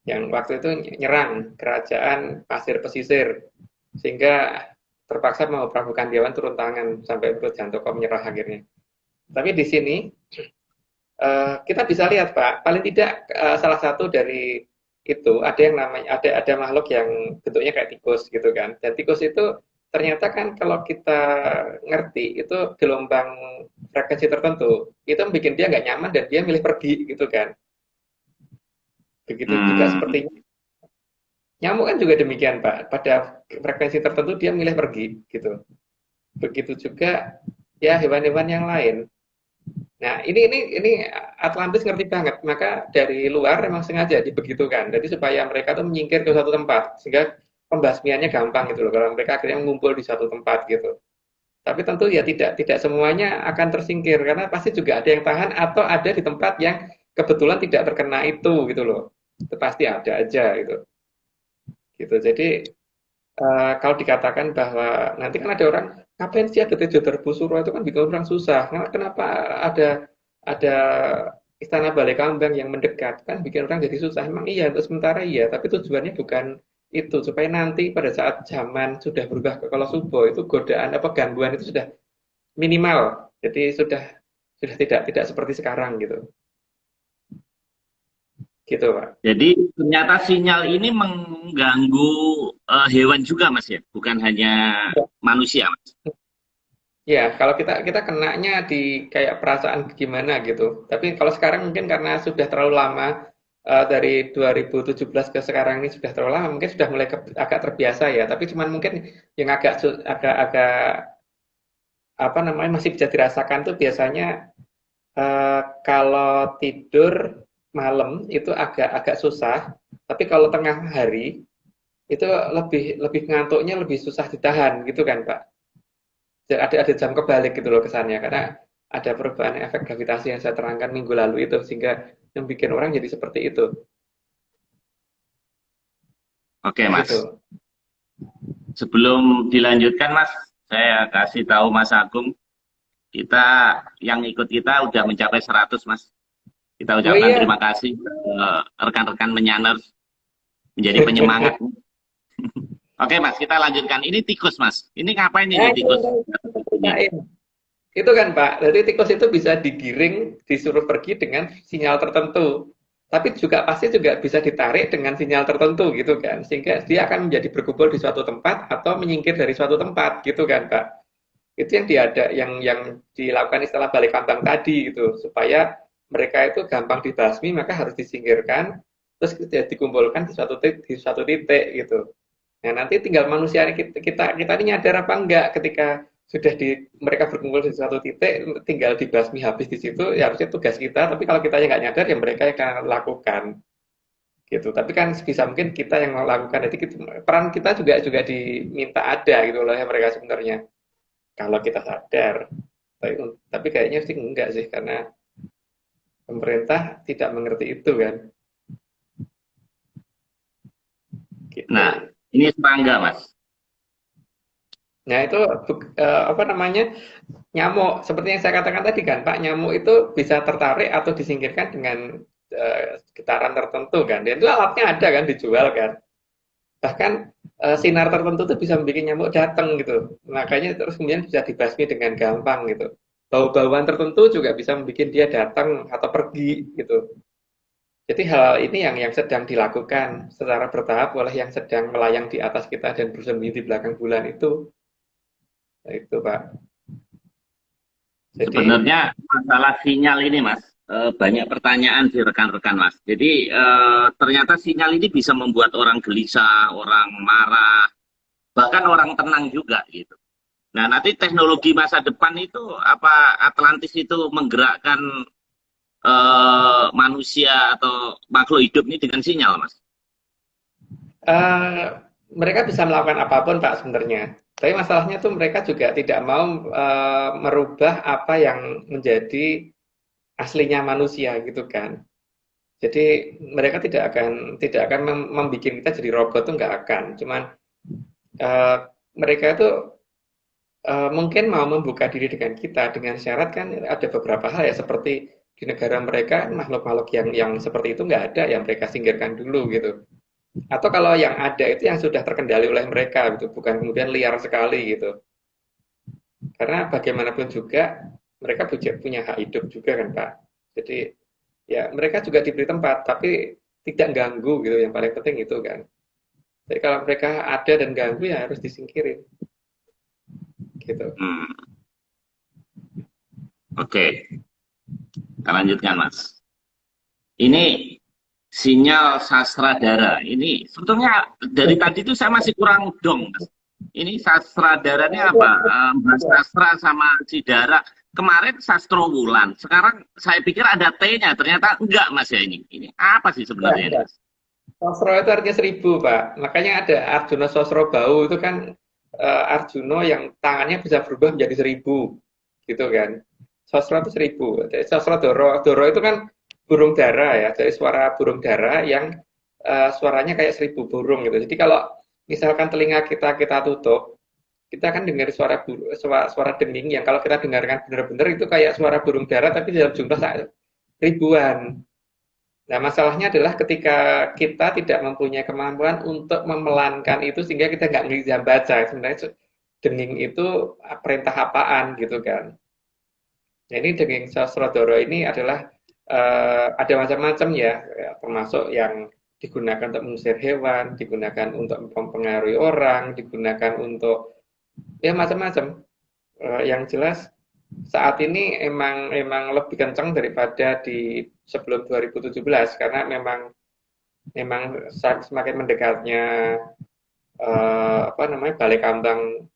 Yang waktu itu nyerang kerajaan pasir pesisir sehingga terpaksa mau Prabu Kandiawan turun tangan sampai Perut Jantoko menyerah akhirnya. Tapi di sini kita bisa lihat Pak, paling tidak salah satu dari itu ada yang namanya ada makhluk yang bentuknya kayak tikus gitu kan. Dan tikus itu ternyata kan kalau kita ngerti itu gelombang frekuensi tertentu itu bikin dia nggak nyaman dan dia milih pergi gitu kan. Begitu juga Hmm. sepertinya nyamuk kan juga demikian Pak. Pada frekuensi tertentu dia milih pergi gitu. Begitu juga ya hewan-hewan yang lain. Nah, ini Atlantis ngerti banget, maka dari luar memang sengaja dibegitukan. Jadi supaya mereka tuh menyingkir ke satu tempat, sehingga pembasmiannya gampang gitu loh. Kalau mereka akhirnya mengumpul di satu tempat gitu. Tapi tentu ya tidak semuanya akan tersingkir karena pasti juga ada yang tahan atau ada di tempat yang kebetulan tidak terkena itu gitu loh. Itu pasti ada aja gitu. Gitu. Jadi kalau dikatakan bahwa nanti kan ada orang ngapain sih ada Tejo Darbusuro itu kan bikin orang susah. Kenapa ada Istana Balai Kambang yang mendekat kan bikin orang jadi susah. Emang iya untuk sementara iya, tapi tujuannya bukan itu supaya nanti pada saat zaman sudah berubah ke Kolosubo itu godaan apa gangguan itu sudah minimal. Jadi sudah tidak seperti sekarang gitu. gitu Pak. Jadi ternyata sinyal ini mengganggu hewan juga Mas ya, bukan hanya manusia Mas. Ya, kalau kita kita kenanya di kayak perasaan gimana gitu. Tapi kalau sekarang mungkin karena sudah terlalu lama dari 2017 ke sekarang ini sudah terlalu lama, mungkin sudah mulai agak terbiasa ya. Tapi cuman mungkin yang agak apa namanya masih bisa dirasakan tuh biasanya kalau tidur malam itu agak susah. Tapi kalau tengah hari itu lebih lebih ngantuknya lebih susah ditahan gitu kan Pak. Ada jam kebalik gitu loh kesannya karena ada perubahan efek gravitasi yang saya terangkan minggu lalu itu sehingga yang bikin orang jadi seperti itu Oke Mas, gitu. sebelum dilanjutkan Mas, saya kasih tahu Mas Agung, kita yang ikut kita udah mencapai 100 Mas. Kita Oh ucapkan iya. terima kasih rekan-rekan menyaners menjadi penyemangat. Oke Mas, kita lanjutkan. Ini tikus Mas. Ini ngapain Nah, ini itu tikus? saya Ini. ceritain. Itu kan Pak, jadi tikus itu bisa digiring, disuruh pergi dengan sinyal tertentu. Tapi juga pasti juga bisa ditarik dengan sinyal tertentu gitu kan. Sehingga dia akan menjadi berkumpul di suatu tempat atau menyingkir dari suatu tempat gitu kan Pak. Itu yang diada yang dilakukan istilah balik kambang tadi gitu supaya mereka itu gampang dibasmi maka harus disingkirkan terus dikumpulkan di suatu titik gitu. Nah nanti tinggal manusia kita ini nyadar apa enggak ketika sudah mereka berkumpul di suatu titik tinggal dibasmi habis di situ ya harusnya tugas kita tapi kalau kita nggak nyadar ya mereka yang akan lakukan gitu tapi kan sebisa mungkin kita yang melakukan jadi peran kita juga diminta ada gitu loh ya mereka sebenarnya kalau kita sadar. Tapi kayaknya sih enggak sih, karena pemerintah tidak mengerti itu kan. Gitu. Nah, ini serangga Mas. Nah itu apa namanya nyamuk. Seperti yang saya katakan tadi kan, Pak, nyamuk itu bisa tertarik atau disingkirkan dengan getaran tertentu kan. Dan itu alatnya ada kan, dijual kan. Bahkan sinar tertentu tuh bisa membuat nyamuk datang gitu. Makanya terus kemudian bisa dibasmi dengan gampang gitu. Bau-bauan tertentu juga bisa membuat dia datang atau pergi gitu. Jadi hal ini yang sedang dilakukan secara bertahap oleh yang sedang melayang di atas kita dan bersembunyi di belakang bulan itu. Nah, itu Pak. Jadi Sebenarnya masalah sinyal ini Mas, banyak pertanyaan di rekan-rekan Mas. Jadi ternyata sinyal ini bisa membuat orang gelisah, orang marah, bahkan orang tenang juga gitu. Nah, nanti teknologi masa depan itu apa Atlantis itu menggerakkan manusia atau makhluk hidup ini dengan sinyal, Mas? eh, mereka bisa melakukan apapun Pak sebenarnya. Tapi masalahnya tuh mereka juga tidak mau merubah apa yang menjadi aslinya manusia gitu kan. Jadi mereka tidak akan membuat kita jadi robot tuh nggak akan. Cuman eh, mereka itu mungkin mau membuka diri dengan kita dengan syarat kan ada beberapa hal ya seperti di negara mereka makhluk-makhluk yang seperti itu nggak ada yang mereka singkirkan dulu gitu. Atau kalau yang ada itu yang sudah terkendali oleh mereka gitu, bukan kemudian liar sekali gitu. Karena bagaimanapun juga mereka punya hak hidup juga kan Pak. Jadi ya mereka juga diberi tempat tapi tidak ganggu gitu yang paling penting itu kan. Jadi kalau mereka ada dan ganggu ya harus disingkirin gitu. Hmm, Oke, kita lanjutkan, Mas. Ini sinyal sastradara. Ini sebetulnya dari tadi itu saya masih kurang dong, Mas. Ini sastradara ini apa? Mas sastra sama sidara. Kemarin sastro wulan. Sekarang saya pikir ada T-nya. Ternyata enggak, Mas ya ini. Ini apa sih Ya, sebenarnya ini, ya. Mas? Sosro itu artinya 1000 Pak. Makanya ada Arjuna Sosro Bau itu kan Arjuna yang tangannya bisa berubah menjadi 1000 gitu kan. Sosro itu 1000. Jadi Sosro Doro. Doro itu kan burung dara ya. Jadi suara burung dara yang suaranya kayak 1000 burung gitu. Jadi kalau misalkan telinga kita tutup, kita akan dengar suara denging yang kalau kita dengarkan benar-benar itu kayak suara burung dara tapi dalam jumlah ribuan. Nah, masalahnya adalah ketika kita tidak mempunyai kemampuan untuk memelankan itu sehingga kita nggak bisa baca. Sebenarnya denging itu perintah apaan gitu kan. Nah, ini denging Sasrodoro ini adalah ada macam-macam ya, termasuk yang digunakan untuk mengusir hewan, digunakan untuk mempengaruhi orang, digunakan untuk ya macam-macam. Yang jelas saat ini emang lebih kencang daripada di sebelum 2017 karena memang semakin mendekatnya apa namanya Balai Kambang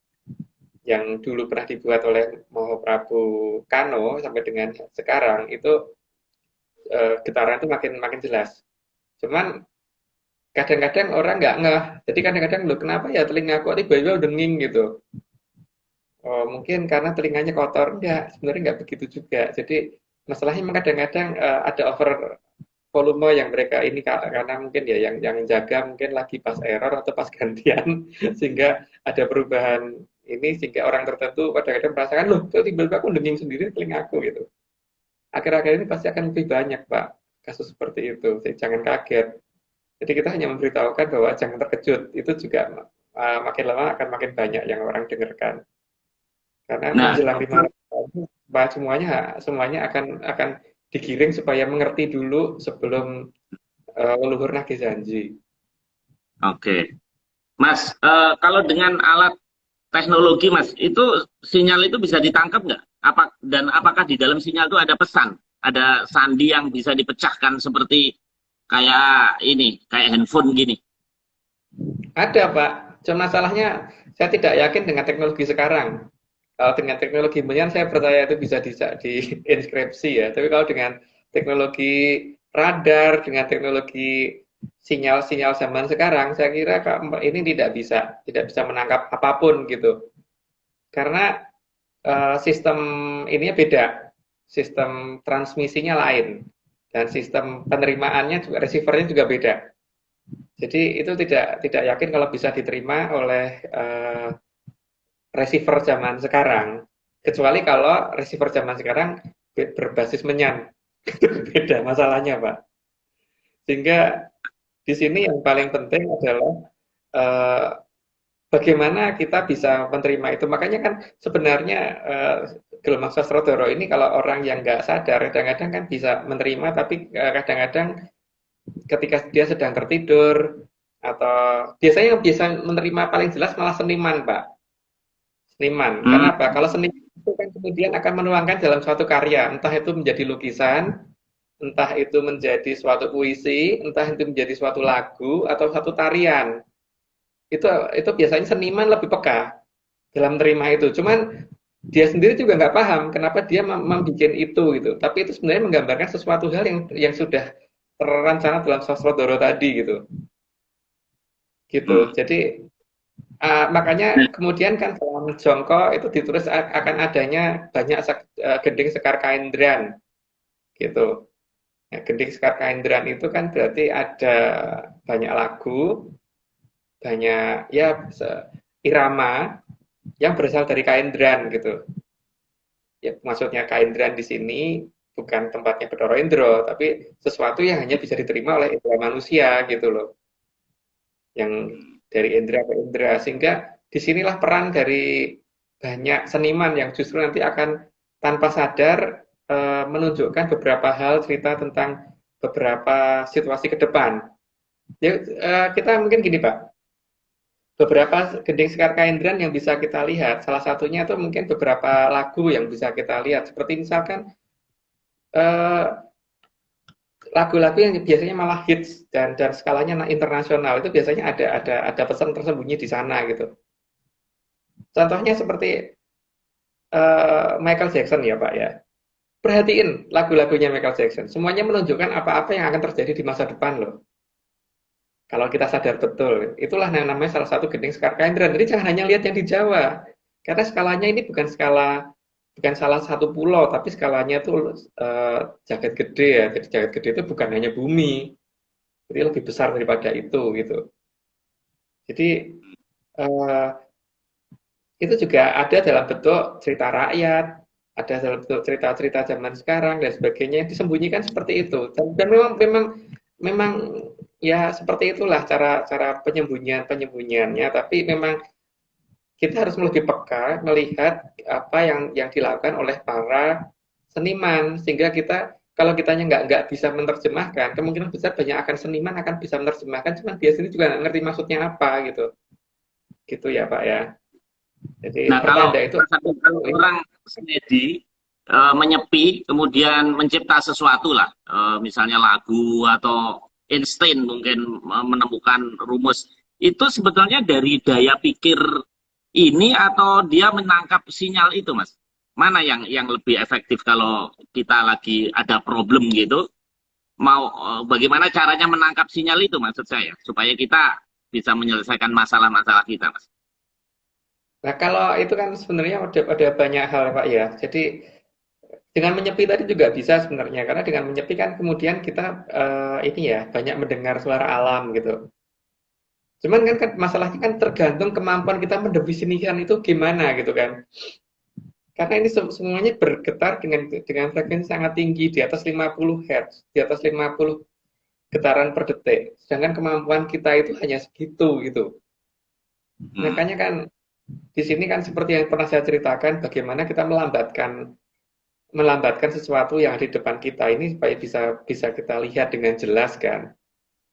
yang dulu pernah dibuat oleh Mahaprabu Kano sampai dengan sekarang itu getaran itu makin jelas. Cuman kadang-kadang orang nggak ngeh. Jadi kadang-kadang loh kenapa ya telinga kok tiba-tiba denging gitu. Oh, mungkin karena telinganya kotor. Enggak, sebenarnya nggak begitu juga. Jadi masalahnya memang kadang-kadang ada over volume yang mereka ini karena mungkin ya yang jaga mungkin lagi pas error atau pas gantian sehingga ada perubahan ini sehingga orang tertentu kadang-kadang merasakan loh kok tiba-tiba aku denging sendiri telingaku gitu. Akhir-akhir ini pasti akan lebih banyak Pak kasus seperti itu. Jadi jangan kaget. Jadi kita hanya memberitahukan bahwa jangan terkejut. Itu juga makin lama akan makin banyak yang orang dengarkan. Karena Nah, menjelang 5 tahun semuanya akan digiring supaya mengerti dulu sebelum leluhur nagih janji. oke. Mas, kalau dengan alat teknologi, Mas, itu sinyal itu bisa ditangkap nggak? Dan apakah di dalam sinyal itu ada pesan? Ada sandi yang bisa dipecahkan seperti kayak ini, kayak handphone gini? Ada Pak, cuma masalahnya saya tidak yakin dengan teknologi sekarang. Kalau dengan teknologi kemudian saya percaya itu bisa diinskripsi ya. Tapi kalau dengan teknologi radar, dengan teknologi sinyal-sinyal zaman sekarang, saya kira ini tidak bisa menangkap apapun gitu. Karena sistem ininya beda, sistem transmisinya lain, dan sistem penerimaannya juga receivernya juga beda. Jadi itu tidak yakin kalau bisa diterima oleh receiver zaman sekarang. Kecuali kalau receiver zaman sekarang berbasis menyan. Beda masalahnya, Pak. Sehingga di sini yang paling penting adalah eh, bagaimana kita bisa menerima itu. Makanya kan sebenarnya gelombang sastrodoro ini kalau orang yang nggak sadar kadang-kadang kan bisa menerima, tapi kadang-kadang ketika dia sedang tertidur atau biasanya yang bisa menerima paling jelas malah seniman, Pak. Seniman. Hmm, Karena apa? Kalau seniman itu kan kemudian akan menuangkan dalam suatu karya, entah itu menjadi lukisan, entah itu menjadi suatu puisi, entah itu menjadi suatu lagu atau satu tarian. Itu biasanya seniman lebih peka dalam menerima itu. Cuman dia sendiri juga nggak paham kenapa dia membuat itu gitu. Tapi itu sebenarnya menggambarkan sesuatu hal yang sudah terancana dalam sastrodoro tadi gitu. Gitu. hmm. Jadi makanya kemudian kan dalam Jongko itu ditulis akan adanya banyak gending sekar kaindran gitu. Nah, gending sekar kaindran itu kan berarti ada banyak lagu, banyak ya irama yang berasal dari kaindran gitu. Ya maksudnya kaindran di sini bukan tempatnya Bathara Indra, tapi sesuatu yang hanya bisa diterima oleh indera manusia gitu loh. Yang dari indera ke indera sehingga disinilah peran dari banyak seniman yang justru nanti akan tanpa sadar menunjukkan beberapa hal cerita tentang beberapa situasi ke depan. Ya, kita mungkin gini Pak, beberapa gending sekar kaindran yang bisa kita lihat, salah satunya itu mungkin beberapa lagu yang bisa kita lihat, seperti misalkan lagu-lagu yang biasanya malah hits dan skalanya internasional itu biasanya ada pesan tersembunyi di sana gitu. Contohnya seperti Michael Jackson ya Pak ya. Perhatiin lagu-lagunya Michael Jackson. Semuanya menunjukkan apa-apa yang akan terjadi di masa depan loh. Kalau kita sadar betul, itulah yang namanya salah satu gending sekar kaindran. Jadi jangan hanya lihat yang di Jawa, karena skalanya ini bukan salah satu pulau, tapi skalanya itu jagat gede ya. Jadi jagat gede itu bukan hanya bumi, jadi lebih besar daripada itu gitu. Jadi uh, itu juga ada dalam bentuk cerita rakyat, ada dalam bentuk cerita-cerita zaman sekarang dan sebagainya yang disembunyikan seperti itu. Dan memang ya seperti itulah cara penyembunyiannya. Tapi memang kita harus lebih peka melihat apa yang dilakukan oleh para seniman sehingga kita kalau kitanya nggak bisa menerjemahkan, kemungkinan besar banyak akan seniman akan bisa menerjemahkan, cuman dia sendiri juga nggak ngerti maksudnya apa gitu. Gitu ya Pak ya. Jadi Nah, pertanda itu kalau orang steady menyepi, kemudian mencipta sesuatu lah, misalnya lagu atau insting mungkin menemukan rumus, itu sebetulnya dari daya pikir ini atau dia menangkap sinyal itu, Mas? Mana yang lebih efektif kalau kita lagi ada problem gitu? Mau bagaimana caranya menangkap sinyal itu maksud saya, supaya kita bisa menyelesaikan masalah-masalah kita, Mas? Nah, kalau itu kan sebenarnya ada banyak hal Pak ya. Jadi dengan menyepi tadi juga bisa sebenarnya karena dengan menyepi kan kemudian kita ini ya banyak mendengar suara alam gitu. Cuman kan masalahnya kan tergantung kemampuan kita mendefinisikan itu gimana gitu kan. Karena ini semuanya bergetar dengan frekuensi sangat tinggi di atas 50 Hz, di atas 50 getaran per detik. Sedangkan kemampuan kita itu hanya segitu gitu. Hmm. Makanya kan di sini kan seperti yang pernah saya ceritakan bagaimana kita melambatkan sesuatu yang ada di depan kita ini supaya bisa kita lihat dengan jelas kan.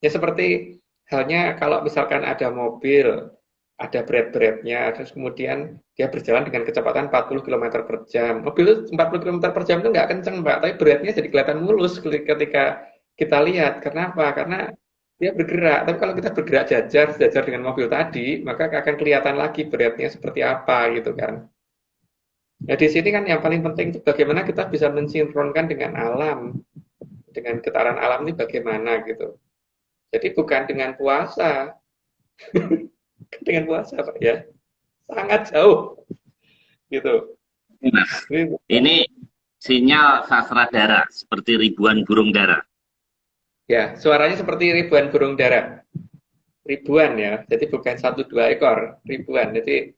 Ya seperti halnya kalau misalkan ada mobil, ada berat-beratnya, terus kemudian dia berjalan dengan kecepatan 40 km per jam. Mobil itu 40 km per jam itu nggak kenceng, Pak, tapi beratnya jadi kelihatan mulus ketika kita lihat. Kenapa? Karena dia bergerak. Tapi kalau kita bergerak sejajar dengan mobil tadi, maka akan kelihatan lagi beratnya seperti apa gitu kan. Nah, di sini kan yang paling penting itu bagaimana kita bisa mensinkronkan dengan alam, dengan getaran alam ini bagaimana gitu. Jadi bukan dengan puasa, dengan puasa Pak ya, sangat jauh gitu. Nah, Ini, ini sinyal sastra dara seperti ribuan burung dara. ya, suaranya seperti ribuan burung dara, ribuan ya. Jadi bukan satu dua ekor, ribuan. Jadi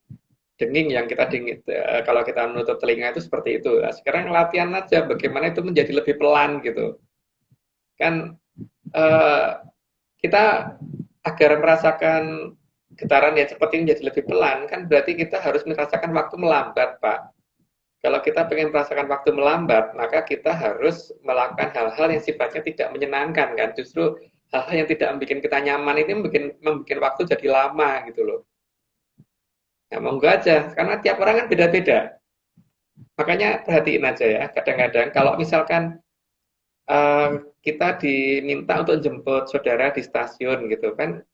denging yang kita dingin kalau kita menutup telinga itu seperti itu. Nah, sekarang latihan aja bagaimana itu menjadi lebih pelan gitu. Kan eh, kita agar merasakan getaran yang seperti ini menjadi lebih pelan, kan berarti kita harus merasakan waktu melambat, Pak. Kalau kita ingin merasakan waktu melambat, maka kita harus melakukan hal-hal yang sifatnya tidak menyenangkan, kan? Justru hal-hal yang tidak membuat kita nyaman ini membuat waktu jadi lama gitu loh. Nah, monggo aja, karena tiap orang kan beda-beda. Makanya perhatiin aja ya, kadang-kadang kalau misalkan kita diminta untuk jemput saudara di stasiun gitu kan,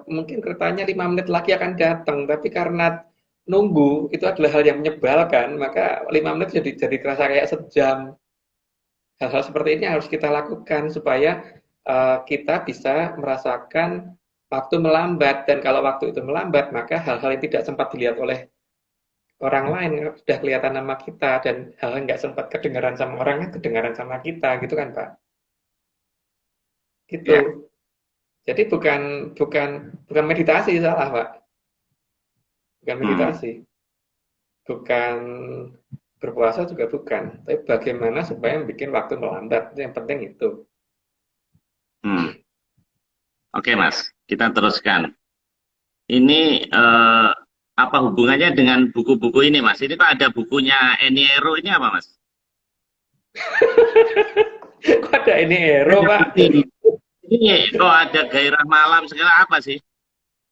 mungkin keretanya 5 menit lagi akan datang, tapi karena nunggu itu adalah hal yang menyebalkan, maka 5 menit jadi terasa kayak sejam. Hal-hal seperti ini harus kita lakukan supaya kita bisa merasakan waktu melambat, dan kalau waktu itu melambat, maka hal-hal yang tidak sempat dilihat oleh orang lain sudah kelihatan nama kita, dan hal yang nggak sempat kedengaran sama orang kan kedengaran sama kita, gitu kan Pak? Gitu. Ya. Jadi bukan bukan bukan meditasi salah Pak, bukan Hmm. meditasi. Bukan berpuasa juga bukan, tapi bagaimana supaya bikin waktu melambat, itu yang penting itu. Hmm. Oke, Mas, kita teruskan. Ini apa hubungannya dengan buku-buku ini, Mas? Ini kok ada bukunya Eniero ini apa, Mas? Kok ada ini hero Ada Pak? buku ini. Ini kok ada gairah malam segala apa sih?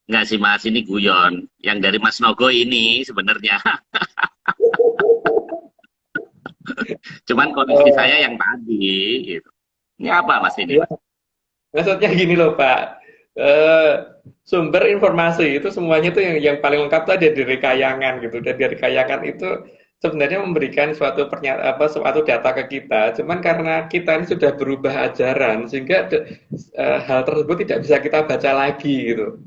Enggak sih, Mas, ini guyon. Yang dari Mas Nogo ini sebenarnya. Cuman koleksi Oh, saya yang tadi gitu. Ini apa, Mas, ini, ya. Mas? Maksudnya gini loh Pak, eh, sumber informasi itu semuanya itu yang paling lengkap tuh ada dari kayangan gitu, dan dari kayangan itu sebenarnya memberikan suatu data ke kita, cuman karena kita ini sudah berubah ajaran sehingga hal tersebut tidak bisa kita baca lagi gitu.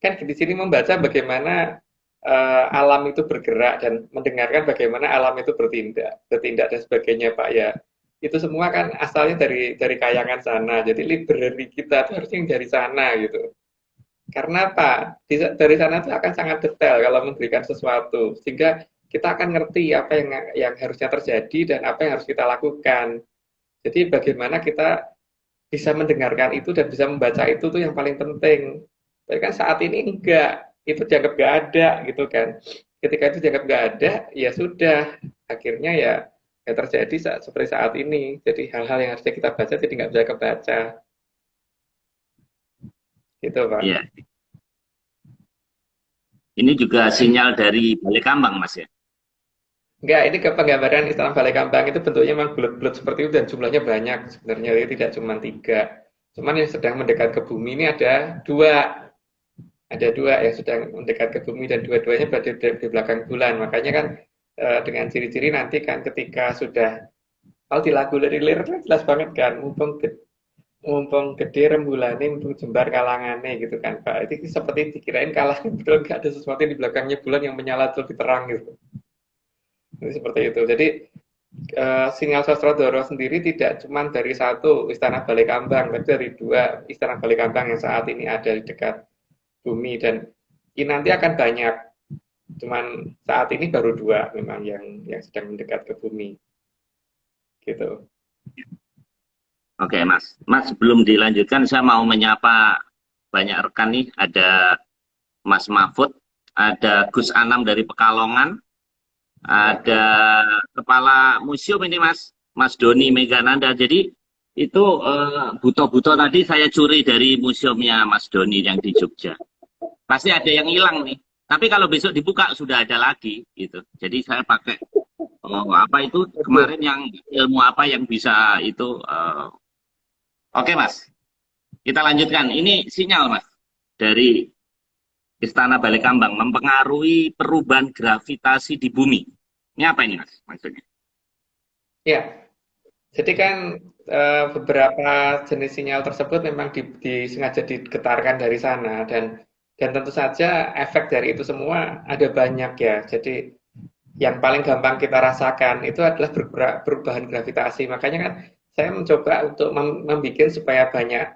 Kan di sini membaca bagaimana alam itu bergerak dan mendengarkan bagaimana alam itu bertindak dan sebagainya, Pak ya. Itu semua kan asalnya dari kayangan sana. Jadi library kita itu harusnya yang dari sana gitu. Karena apa? Dari sana itu akan sangat detail kalau memberikan sesuatu, sehingga kita akan ngerti apa yang harusnya terjadi dan apa yang harus kita lakukan. Jadi bagaimana kita bisa mendengarkan itu dan bisa membaca itu tuh yang paling penting. Tapi kan saat ini enggak, itu dianggap enggak ada gitu kan. Ketika itu dianggap enggak ada, ya sudah. Akhirnya ya ya terjadi seperti saat ini. Jadi hal-hal yang harusnya kita baca jadi nggak bisa kebaca. Gitu, Pak. Iya. Ini juga sinyal dari Balekambang, Mas ya. Enggak, ini ke penggambaran Istana Balai Kambang itu bentuknya memang bulat-bulat seperti itu dan jumlahnya banyak sebenarnya, jadi tidak cuma 3. Cuman yang sedang mendekat ke bumi ini ada dua yang sedang mendekat ke bumi dan dua-duanya berada di belakang bulan. Makanya kan dengan ciri-ciri nanti kan ketika sudah kalau di lagu lirik kan jelas banget kan, mumpung gede rembulannya, mumpung jembar kalangannya gitu kan Pak. Itu seperti dikirain kalah, betul nggak ada sesuatu di belakangnya bulan yang menyala lebih terang gitu. Jadi seperti itu. Jadi sinyal Sosrodoro sendiri tidak cuma dari satu Istana Balai Kambang, tapi dari 2 Istana Balai Kambang yang saat ini ada di dekat bumi, dan ini nanti akan banyak. Cuman saat ini baru 2 memang yang sedang mendekat ke bumi. Gitu. Oke, Mas. Mas, sebelum dilanjutkan, saya mau menyapa banyak rekan nih. Ada Mas Mahfud, ada Gus Anam dari Pekalongan, ada Kepala Museum ini, Mas Doni Megananda. Jadi itu buto-buto tadi saya curi dari museumnya Mas Doni yang di Jogja. Pasti ada yang hilang nih. Tapi kalau besok dibuka sudah ada lagi gitu. Jadi saya pakai apa itu kemarin yang ilmu apa yang bisa itu. Oke, Mas. Kita lanjutkan. Ini sinyal, Mas, dari Istana Balekambang mempengaruhi perubahan gravitasi di bumi. Ini apa ini, Mas, maksudnya? Ya, jadi kan beberapa jenis sinyal tersebut memang disengaja digetarkan dari sana, dan tentu saja efek dari itu semua ada banyak ya. Jadi yang paling gampang kita rasakan itu adalah perubahan gravitasi. Makanya kan saya mencoba untuk membuat supaya banyak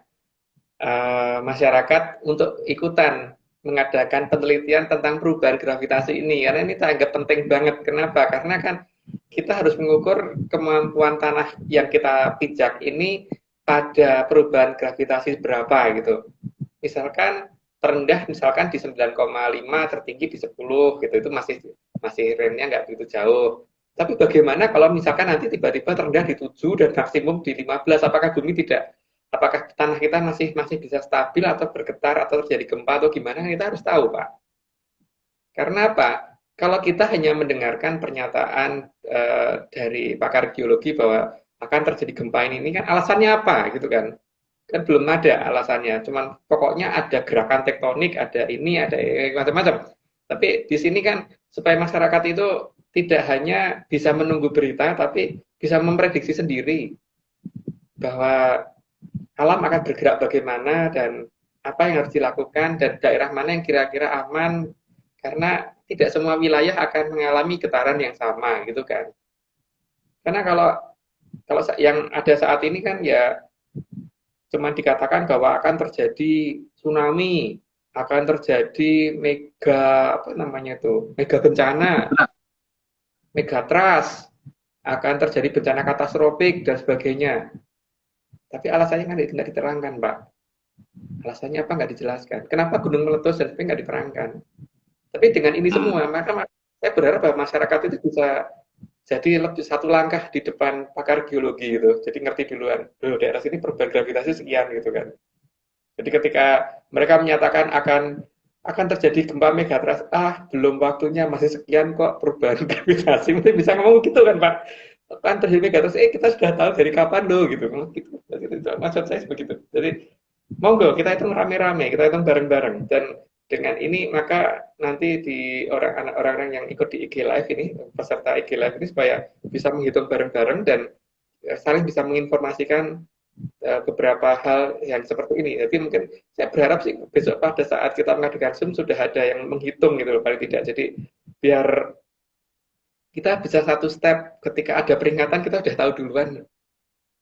masyarakat untuk ikutan mengadakan penelitian tentang perubahan gravitasi ini, karena ini saya anggap penting banget. Kenapa? Karena kan kita harus mengukur kemampuan tanah yang kita pijak ini pada perubahan gravitasi berapa gitu. Misalkan terendah misalkan di 9,5, tertinggi di 10 gitu, itu masih range-nya nggak begitu jauh. Tapi bagaimana kalau misalkan nanti tiba-tiba terendah di 7 dan maksimum di 15, apakah tanah kita masih bisa stabil atau bergetar atau terjadi gempa atau gimana, kita harus tahu, Pak. Karena apa? Kalau kita hanya mendengarkan pernyataan dari pakar geologi bahwa akan terjadi gempa ini kan alasannya apa gitu kan? Kan belum ada alasannya, cuman pokoknya ada gerakan tektonik, ada ini, ada macam-macam. Tapi di sini kan supaya masyarakat itu tidak hanya bisa menunggu berita, tapi bisa memprediksi sendiri bahwa alam akan bergerak bagaimana dan apa yang harus dilakukan dan daerah mana yang kira-kira aman, karena tidak semua wilayah akan mengalami getaran yang sama gitu kan. Karena kalau yang ada saat ini kan ya cuma dikatakan bahwa akan terjadi tsunami, akan terjadi mega bencana, megatrust, akan terjadi bencana katastrofik dan sebagainya. Tapi alasannya kan tidak diterangkan, Pak. Alasannya apa nggak dijelaskan. Kenapa gunung meletus dan sebagainya nggak diterangkan. Tapi dengan ini semua, maka saya berharap bahwa masyarakat itu bisa jadi lebih satu langkah di depan pakar geologi gitu. Jadi ngerti duluan, daerah sini perubahan gravitasi sekian gitu kan. Jadi ketika mereka menyatakan akan terjadi gempa megatrust, belum waktunya, masih sekian kok perubahan gravitasi, mungkin bisa ngomong gitu kan Pak. Kan terjadi megatrust, kita sudah tahu dari kapan loh gitu. Gitu. Maksud saya begitu. Jadi monggo kita hitung rame-rame, kita hitung bareng-bareng, dan dengan ini maka nanti di orang-orang yang ikut di IG Live ini, peserta IG Live ini, supaya bisa menghitung bareng-bareng dan saling bisa menginformasikan beberapa hal yang seperti ini. Jadi mungkin saya berharap sih besok pada saat kita mengadakan Zoom sudah ada yang menghitung gitu loh, paling tidak. Jadi biar kita bisa satu step, ketika ada peringatan kita sudah tahu duluan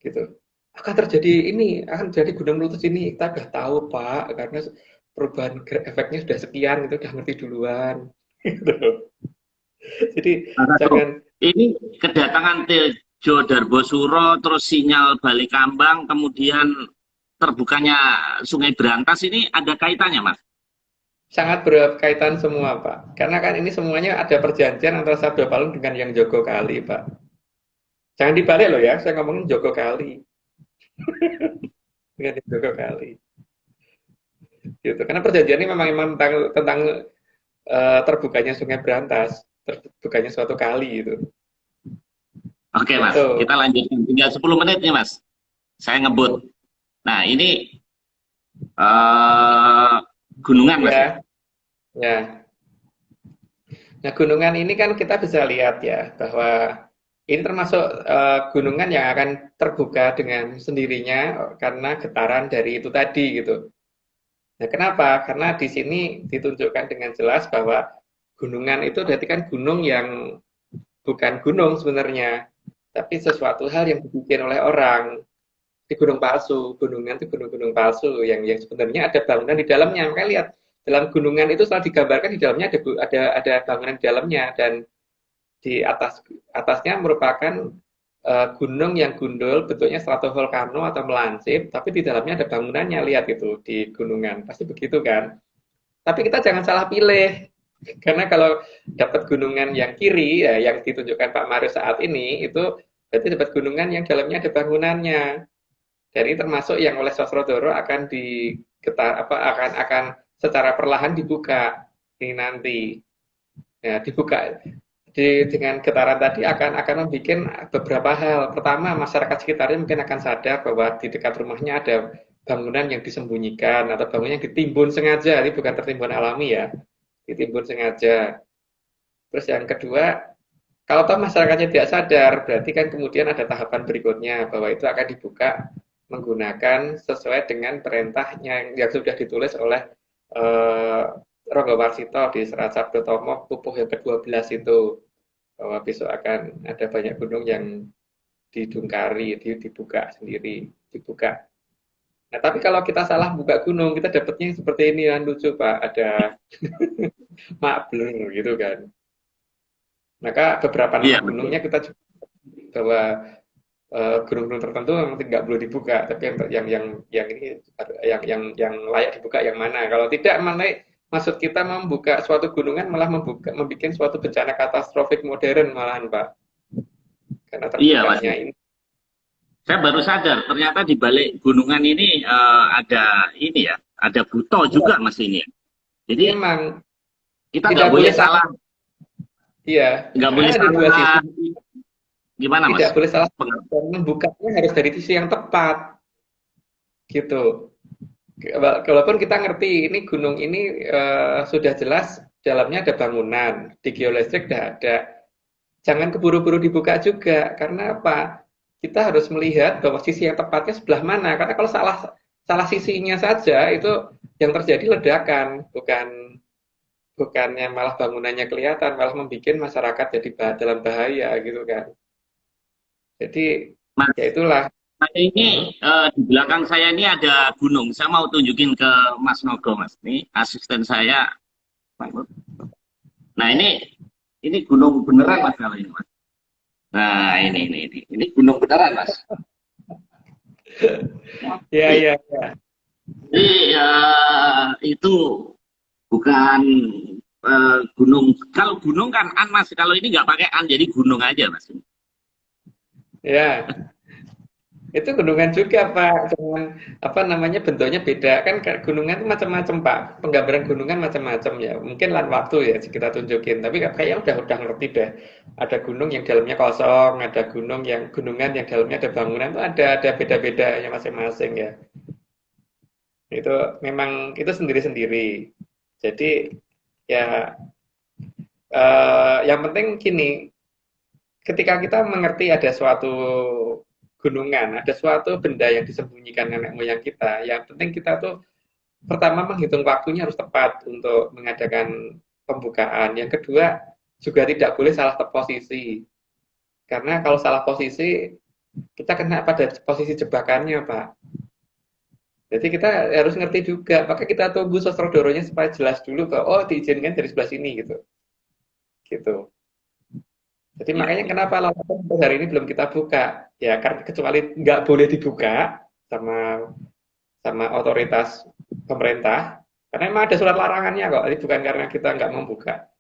gitu. Akan terjadi ini, akan terjadi gunung meletus ini, kita sudah tahu Pak, karena perubahan efeknya sudah sekian, itu sudah ngerti duluan. Jadi jangan ini kedatangan Tejo Darbosuro, terus sinyal Balekambang, kemudian terbukanya Sungai Berantas, ini ada kaitannya, Mas? Sangat berkaitan semua, Pak. Karena kan ini semuanya ada perjanjian antara Sabda Palung dengan yang Jogo Kali, Pak. Jangan dibalik loh ya, saya ngomongin Joko Kali, bukan Joko Kali. Gitu. Karena perjanjian ini memang tentang terbukanya Sungai Berantas, terbukanya suatu kali itu. Oke Mas, Itu. kita lanjutkan. Tinggal 10 menit nih Mas. Saya ngebut. Nah ini uh, gunungan Mas ya. Ya, ya. Nah, gunungan ini kan kita bisa lihat ya bahwa ini termasuk gunungan yang akan terbuka dengan sendirinya karena getaran dari itu tadi gitu. Nah, kenapa? Karena di sini ditunjukkan dengan jelas bahwa gunungan itu berarti kan gunung yang bukan gunung sebenarnya, tapi sesuatu hal yang dibikin oleh orang. Di gunung palsu, gunungan itu gunung-gunung palsu yang sebenarnya ada bangunan di dalamnya. Makanya lihat dalam gunungan itu selalu digambarkan di dalamnya ada bangunan di dalamnya dan di atasnya merupakan gunung yang gundul bentuknya stratovolcano atau melansip, tapi di dalamnya ada bangunannya, lihat itu di gunungan pasti begitu kan. Tapi kita jangan salah pilih, karena kalau dapat gunungan yang kiri ya, yang ditunjukkan Pak Mario saat ini itu berarti dapat gunungan yang dalamnya ada bangunannya. Dan ini termasuk yang oleh Sosrodoro akan akan secara perlahan dibuka ini nanti. Ya, dibuka dengan getaran tadi akan membuat beberapa hal. Pertama, masyarakat sekitarnya mungkin akan sadar bahwa di dekat rumahnya ada bangunan yang disembunyikan atau bangunan yang ditimbun sengaja. Ini bukan tertimbun alami ya, ditimbun sengaja. Terus yang kedua, kalau toh masyarakatnya tidak sadar, berarti kan kemudian ada tahapan berikutnya bahwa itu akan dibuka menggunakan sesuai dengan perintahnya yang sudah ditulis oleh Ronggo Warsito di Serat Sabdo Tomo Pupuh yang ke-12 itu, bahwa besok akan ada banyak gunung yang didungkari, dibuka sendiri, dibuka. Nah, tapi kalau kita salah buka gunung, kita dapatnya seperti ini kan lucu Pak, ada mak blur gitu kan. Maka beberapa nama Iya betul. gunungnya kita juga bahwa gunung-gunung tertentu memang tidak perlu dibuka, tapi yang ini yang layak dibuka yang mana? Kalau tidak, mana maksud kita membuka suatu gunungan malah membuat suatu bencana katastrofik modern malahan Pak, karena Iya Mas. terbukanya ini. Saya baru sadar ternyata di balik gunungan ini ada ini ya, ada Buto juga Mas ini ya. Jadi Memang kita tidak boleh salah, salah, iya, nggak boleh ada dua salah sisi. gimana Mas? Tidak boleh salah dan membukanya harus dari sisi yang tepat, gitu. Walaupun kita ngerti ini gunung ini sudah jelas dalamnya ada bangunan, di geolistrik sudah ada. Jangan keburu-buru dibuka juga, karena apa? Kita harus melihat bahwa sisi yang tepatnya sebelah mana. Karena kalau salah salah sisinya saja itu yang terjadi ledakan, bukannya malah bangunannya kelihatan, malah membuat masyarakat jadi dalam bahaya gitu kan. Jadi ya Mas, itulah. saya ini Hmm. di belakang saya ini ada gunung. Saya mau tunjukin ke Mas Nogo Mas. Ini asisten saya. Nah ini gunung beneran Mas kalau ini Mas. Nah ini gunung beneran Mas. Ya, Jadi, ya, ya. itu bukan gunung. Kalau gunung kan an Mas. Kalau ini nggak pakai an, jadi gunung aja Mas. Ya, itu gunungan juga Pak, cuman apa namanya bentuknya beda kan gunungan itu macam-macam Pak, penggambaran gunungan macam-macam ya. Mungkin lain waktu ya kita tunjukin, tapi kayaknya udah ngerti deh. Ada gunung yang dalamnya kosong, ada gunungan yang dalamnya ada bangunan itu ada beda-bedanya masing-masing ya. Itu memang itu sendiri-sendiri. Jadi ya yang penting gini, ketika kita mengerti ada suatu gunungan, ada suatu benda yang disembunyikan nenek moyang kita, yang penting kita tuh pertama menghitung waktunya harus tepat untuk mengadakan pembukaan. Yang kedua, juga tidak boleh salah posisi. Karena kalau salah posisi, kita kena pada posisi jebakannya, Pak. Jadi kita harus ngerti juga, maka kita tunggu sosrodoronya supaya jelas dulu bahwa oh diizinkan dari sebelah sini gitu. Gitu. Jadi Iya, makanya iya. kenapa laporan sampai hari ini belum kita buka? Ya karena kecuali nggak boleh dibuka sama sama otoritas pemerintah, karena memang ada surat larangannya kok. Ini bukan karena kita nggak membuka.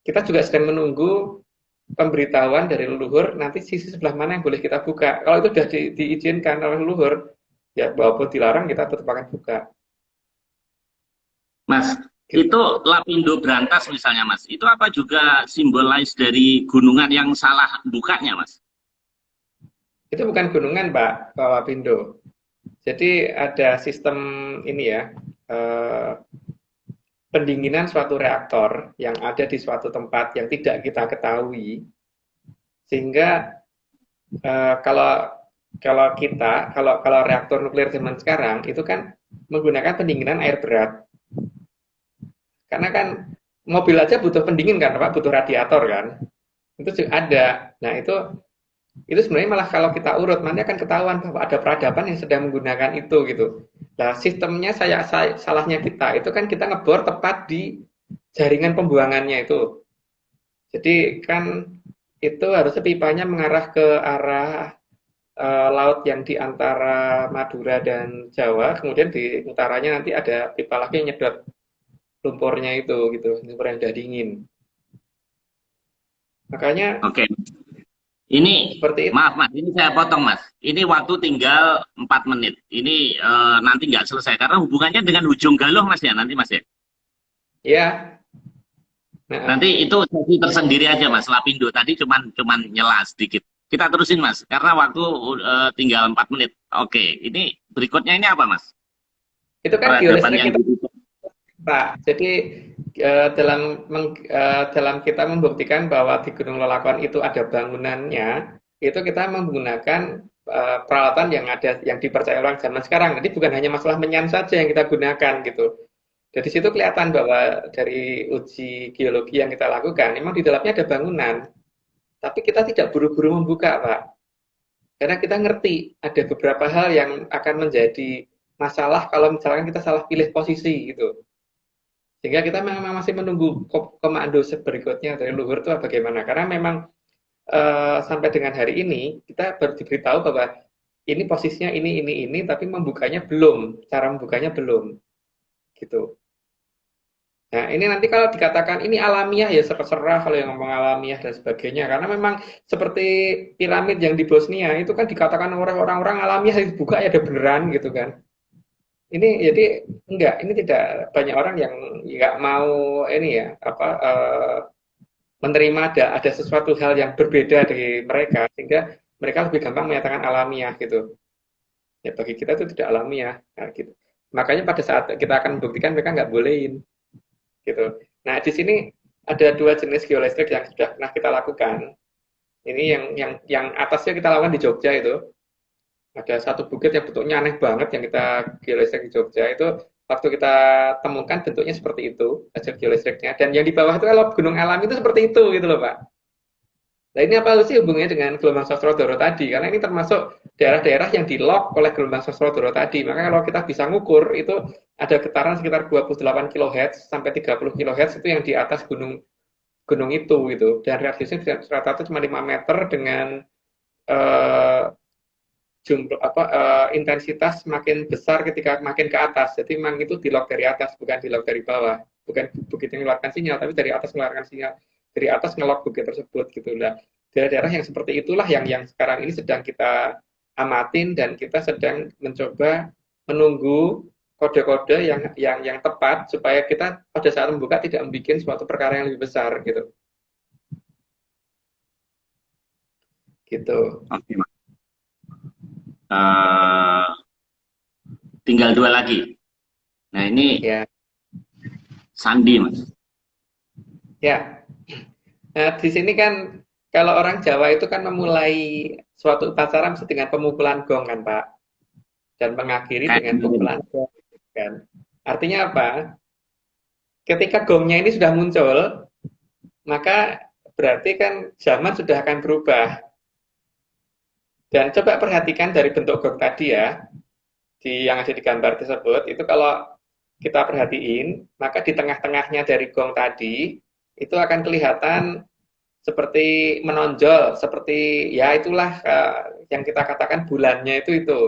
Kita juga sedang menunggu pemberitahuan dari leluhur nanti sisi sebelah mana yang boleh kita buka. Kalau itu sudah diizinkan oleh leluhur, ya walaupun dilarang kita tetap akan buka. Mas, Gitu. itu Lapindo Brantas misalnya Mas, itu apa juga simbolis dari gunungan yang salah bukanya Mas? Itu bukan gunungan Pak, Pak Lapindo. Jadi ada sistem ini ya, eh, pendinginan suatu reaktor yang ada di suatu tempat yang tidak kita ketahui, sehingga kalau kalau kita kalau reaktor nuklir zaman sekarang itu kan menggunakan pendinginan air berat, karena kan mobil aja butuh pendingin kan Pak, butuh radiator kan, itu juga ada. Nah itu sebenarnya malah kalau kita urut nanti akan ketahuan bahwa ada peradaban yang sedang menggunakan itu gitu. Nah sistemnya salahnya kita itu kan kita ngebor tepat di jaringan pembuangannya itu. Jadi kan itu harusnya pipanya mengarah ke arah laut yang di antara Madura dan Jawa, kemudian di utaranya nanti ada pipa lagi yang nyedot lumpurnya itu gitu, lumpur yang udah dingin. Makanya Oke. Ini, seperti itu. maaf Mas, ini saya potong Mas. Ini waktu tinggal 4 menit. Ini nanti nggak selesai, karena hubungannya dengan Ujung Galuh Mas ya, nanti Mas ya. Ya, nah, Nanti itu sesi tersendiri aja Mas, Lapindo. Tadi cuman nyela sedikit. Kita terusin Mas, karena waktu tinggal 4 menit. Oke, ini berikutnya ini apa Mas? itu kan Peradaban geolistrik yang kita ditutup. Pak. Jadi dalam kita membuktikan bahwa di Gunung Lelakon itu ada bangunannya, itu kita menggunakan peralatan yang ada yang dipercaya orang zaman sekarang. Jadi bukan hanya masalah menyan saja yang kita gunakan gitu. Dari situ kelihatan bahwa dari uji geologi yang kita lakukan, memang di dalamnya ada bangunan. Tapi kita tidak buru-buru membuka, Pak. Karena kita ngerti ada beberapa hal yang akan menjadi masalah kalau misalkan kita salah pilih posisi gitu. Sehingga kita memang masih menunggu komando berikutnya dari luhur itu bagaimana. Karena memang sampai dengan hari ini kita baru diberitahu bahwa ini posisinya ini, tapi membukanya belum, cara membukanya belum, gitu. Nah ini nanti kalau dikatakan ini alamiah ya serah kalau yang ngomong alamiah dan sebagainya. Karena memang seperti piramid yang di Bosnia itu kan dikatakan orang-orang alamiah dibuka ya ada beneran gitu kan. Ini jadi enggak, ini tidak banyak orang yang nggak mau ini ya apa menerima ada sesuatu hal yang berbeda dari mereka sehingga mereka lebih gampang menyatakan alamiah gitu. Ya bagi kita itu tidak alamiah, nah, gitu. Makanya pada saat kita akan membuktikan mereka nggak bolehin gitu. Nah di sini ada dua jenis geolistrik yang sudah pernah kita lakukan. Ini yang atasnya kita lakukan di Jogja itu. Ada satu bukit yang bentuknya aneh banget yang kita geolistrik di Jogja itu waktu kita temukan bentuknya seperti itu hasil geolistriknya, dan yang di bawah itu kalau gunung alam itu seperti itu gitu loh Pak. Nah ini apa sih hubungannya dengan gelombang Sosrodoro tadi, karena ini termasuk daerah-daerah yang di lock oleh gelombang Sosrodoro tadi. Maka kalau kita bisa ngukur itu ada getaran sekitar 28 kHz sampai 30 kHz itu yang di atas gunung itu gitu, dan radiusnya rata-rata cuma 5 meter dengan eh, jumlah intensitas makin besar ketika makin ke atas. Jadi memang itu di log dari atas, bukan di log dari bawah. Bukan bukit yang mengeluarkan sinyal, tapi dari atas mengeluarkan sinyal. Dari atas ngelog bukit tersebut gitu lah. Daerah-daerah yang seperti itulah yang sekarang ini sedang kita amatin, dan kita sedang mencoba menunggu kode-kode yang tepat supaya kita pada saat membuka tidak membuat suatu perkara yang lebih besar gitu. Gitu. Oke Mas. Uh, tinggal 2 lagi. Nah ini Ya. Sandi Mas. Ya. Nah, di sini kan kalau orang Jawa itu kan memulai suatu upacara mesti dengan pemukulan gong kan, Pak. Dan mengakhiri Kayak dengan pemukulan gong kan. Artinya apa? Ketika gongnya ini sudah muncul, maka berarti kan zaman sudah akan berubah. Dan coba perhatikan dari bentuk gong tadi ya, yang ada di gambar tersebut, itu kalau kita perhatiin, maka di tengah-tengahnya dari gong tadi, itu akan kelihatan seperti menonjol, seperti ya itulah yang kita katakan bulannya itu. Gitu.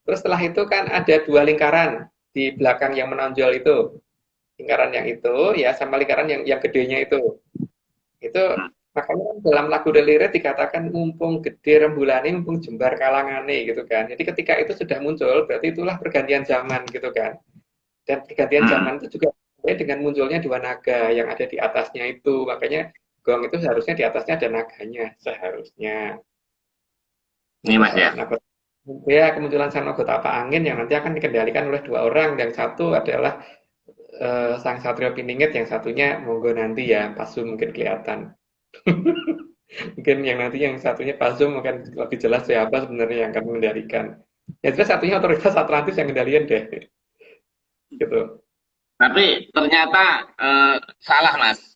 Terus setelah itu kan ada 2 lingkaran di belakang yang menonjol itu, lingkaran yang itu ya sama lingkaran yang gedenya itu Makanya kan dalam lagu Relire dikatakan mumpung gede rembulane, mumpung jembar kalangane gitu kan. Jadi ketika itu sudah muncul, berarti itulah pergantian zaman gitu kan. Dan pergantian Mm-mm. zaman itu juga dengan munculnya dua naga yang ada di atasnya itu. Makanya gong itu seharusnya di atasnya ada naganya, seharusnya. Ini Terus Mas ya. naga ya kemunculan sang naga tapak angin yang nanti akan dikendalikan oleh dua orang. Yang satu adalah sang satrio piningit, yang satunya monggo nanti ya, pas Zoom mungkin kelihatan. Mungkin yang nanti yang satunya pas Zoom mungkin lebih jelas siapa sebenarnya yang akan mengendalikan. Ya jelas satunya otoritas Atlantis yang kendalian deh, gitu. Tapi ternyata salah Mas.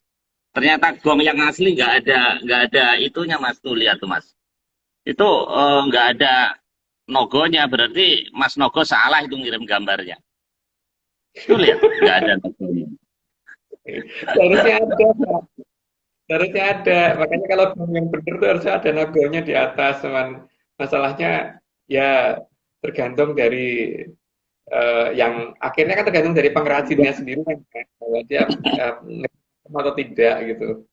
Ternyata gong yang asli nggak ada itunya Mas, tuh lihat tuh Mas. Itu nggak ada nogonya, berarti Mas Nogo salah itu ngirim gambarnya. Tuh lihat, nggak ada nogonya. Seharusnya ada, Pak. Seharusnya ada. Makanya kalau yang benar tuh harusnya ada nagonya di atas, teman. Masalahnya ya tergantung dari yang akhirnya kan tergantung dari pengrajinnya sendiri kan, bahwa dia atau tidak gitu.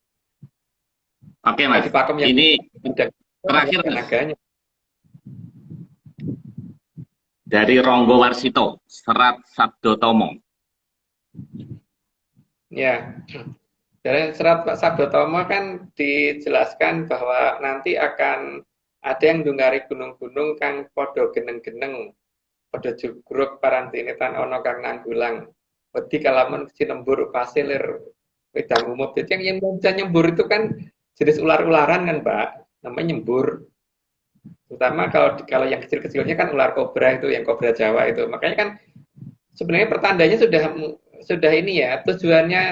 Oke Kalau Mas, di pakem yang ini tidak terakhir ada Mas. naganya. Dari Ronggo Warsito, Serat Sabdo Tomo. Ya, dari serat Pak Sabdotomo kan dijelaskan bahwa nanti akan ada yang ndungari gunung-gunung kang podo geneng-geneng, podo jugruk parantinitan ono kang nanggulang. Wedi kalamun sinembur pasilir wedang umum. Jadi yang bisa nyembur itu kan jenis ular-ularan kan, Pak. Namanya nyembur. Terutama kalau yang kecil-kecilnya kan ular kobra itu, yang kobra Jawa itu. Makanya kan sebenarnya pertandanya sudah ini ya, tujuannya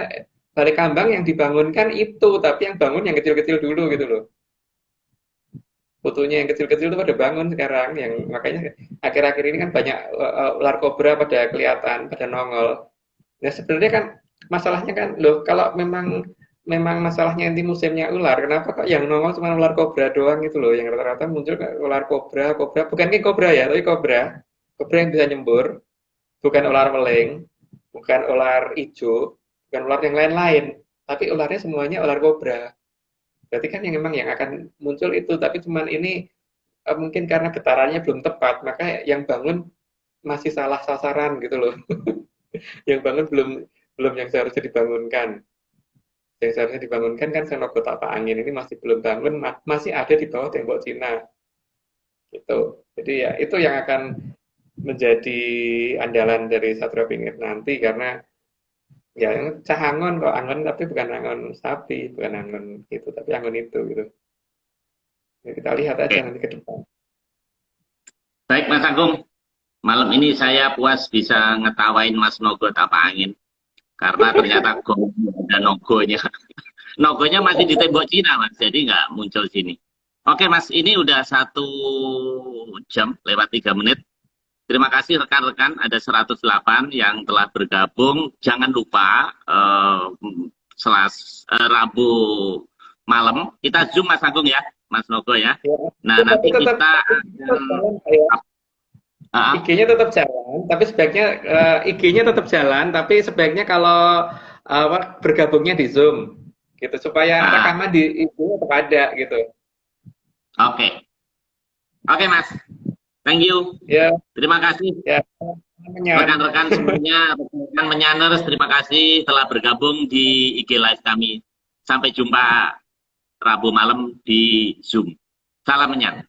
Balai Kambang yang dibangunkan itu, tapi yang bangun yang kecil-kecil dulu gitu loh. Fotonya yang kecil-kecil itu pada bangun sekarang, yang makanya akhir-akhir ini kan banyak ular kobra pada kelihatan, pada nongol. Nah sebenarnya kan masalahnya kan loh, kalau memang memang masalahnya inti musimnya ular, kenapa kok yang nongol cuma ular kobra doang gitu loh, yang rata-rata muncul ular kobra, kobra bukan kayak kobra ya, tapi kobra, kobra yang bisa nyembur, bukan ular meling, bukan ular hijau, bukan ular yang lain-lain, tapi ularnya semuanya ular kobra. Berarti kan yang memang yang akan muncul itu, tapi cuman ini mungkin karena getarannya belum tepat, maka yang bangun masih salah sasaran gitu loh. Yang bangun belum belum yang seharusnya dibangunkan. Yang seharusnya dibangunkan kan Senogo Tapak Angin ini masih belum bangun, masih ada di bawah tembok Cina. Gitu. Jadi ya itu yang akan menjadi andalan dari Satrio Pinggir nanti, karena ya cah angon kok, angon tapi bukan angon sapi, bukan angon gitu, tapi angon itu gitu. Ya, kita lihat aja Oke, nanti ke depan. baik Mas Agung. Malam ini saya puas bisa ngetawain Mas Nogo Tapak Angin. Karena ternyata gong ada nogonya. Nogonya masih di tembok Cina Mas, jadi nggak muncul sini. Oke Mas, ini udah 1 jam lewat 3 menit. Terima kasih rekan-rekan, ada 108 yang telah bergabung. Jangan lupa Rabu malam kita Zoom Mas Agung ya, Mas Nogo ya. Ya, Nah nanti tetap kita jalan, ya. IG-nya tetap jalan, tapi sebaiknya IG-nya tetap jalan, tapi sebaiknya kalau bergabungnya di Zoom, gitu supaya rekaman di IG-nya tetap ada, gitu. Oke, oke Mas, thank you. Ya, Terima kasih ya. rekan-rekan semuanya, rekan Menyaners, terima kasih telah bergabung di IG Live kami. Sampai jumpa Rabu malam di Zoom. Salam Menyan.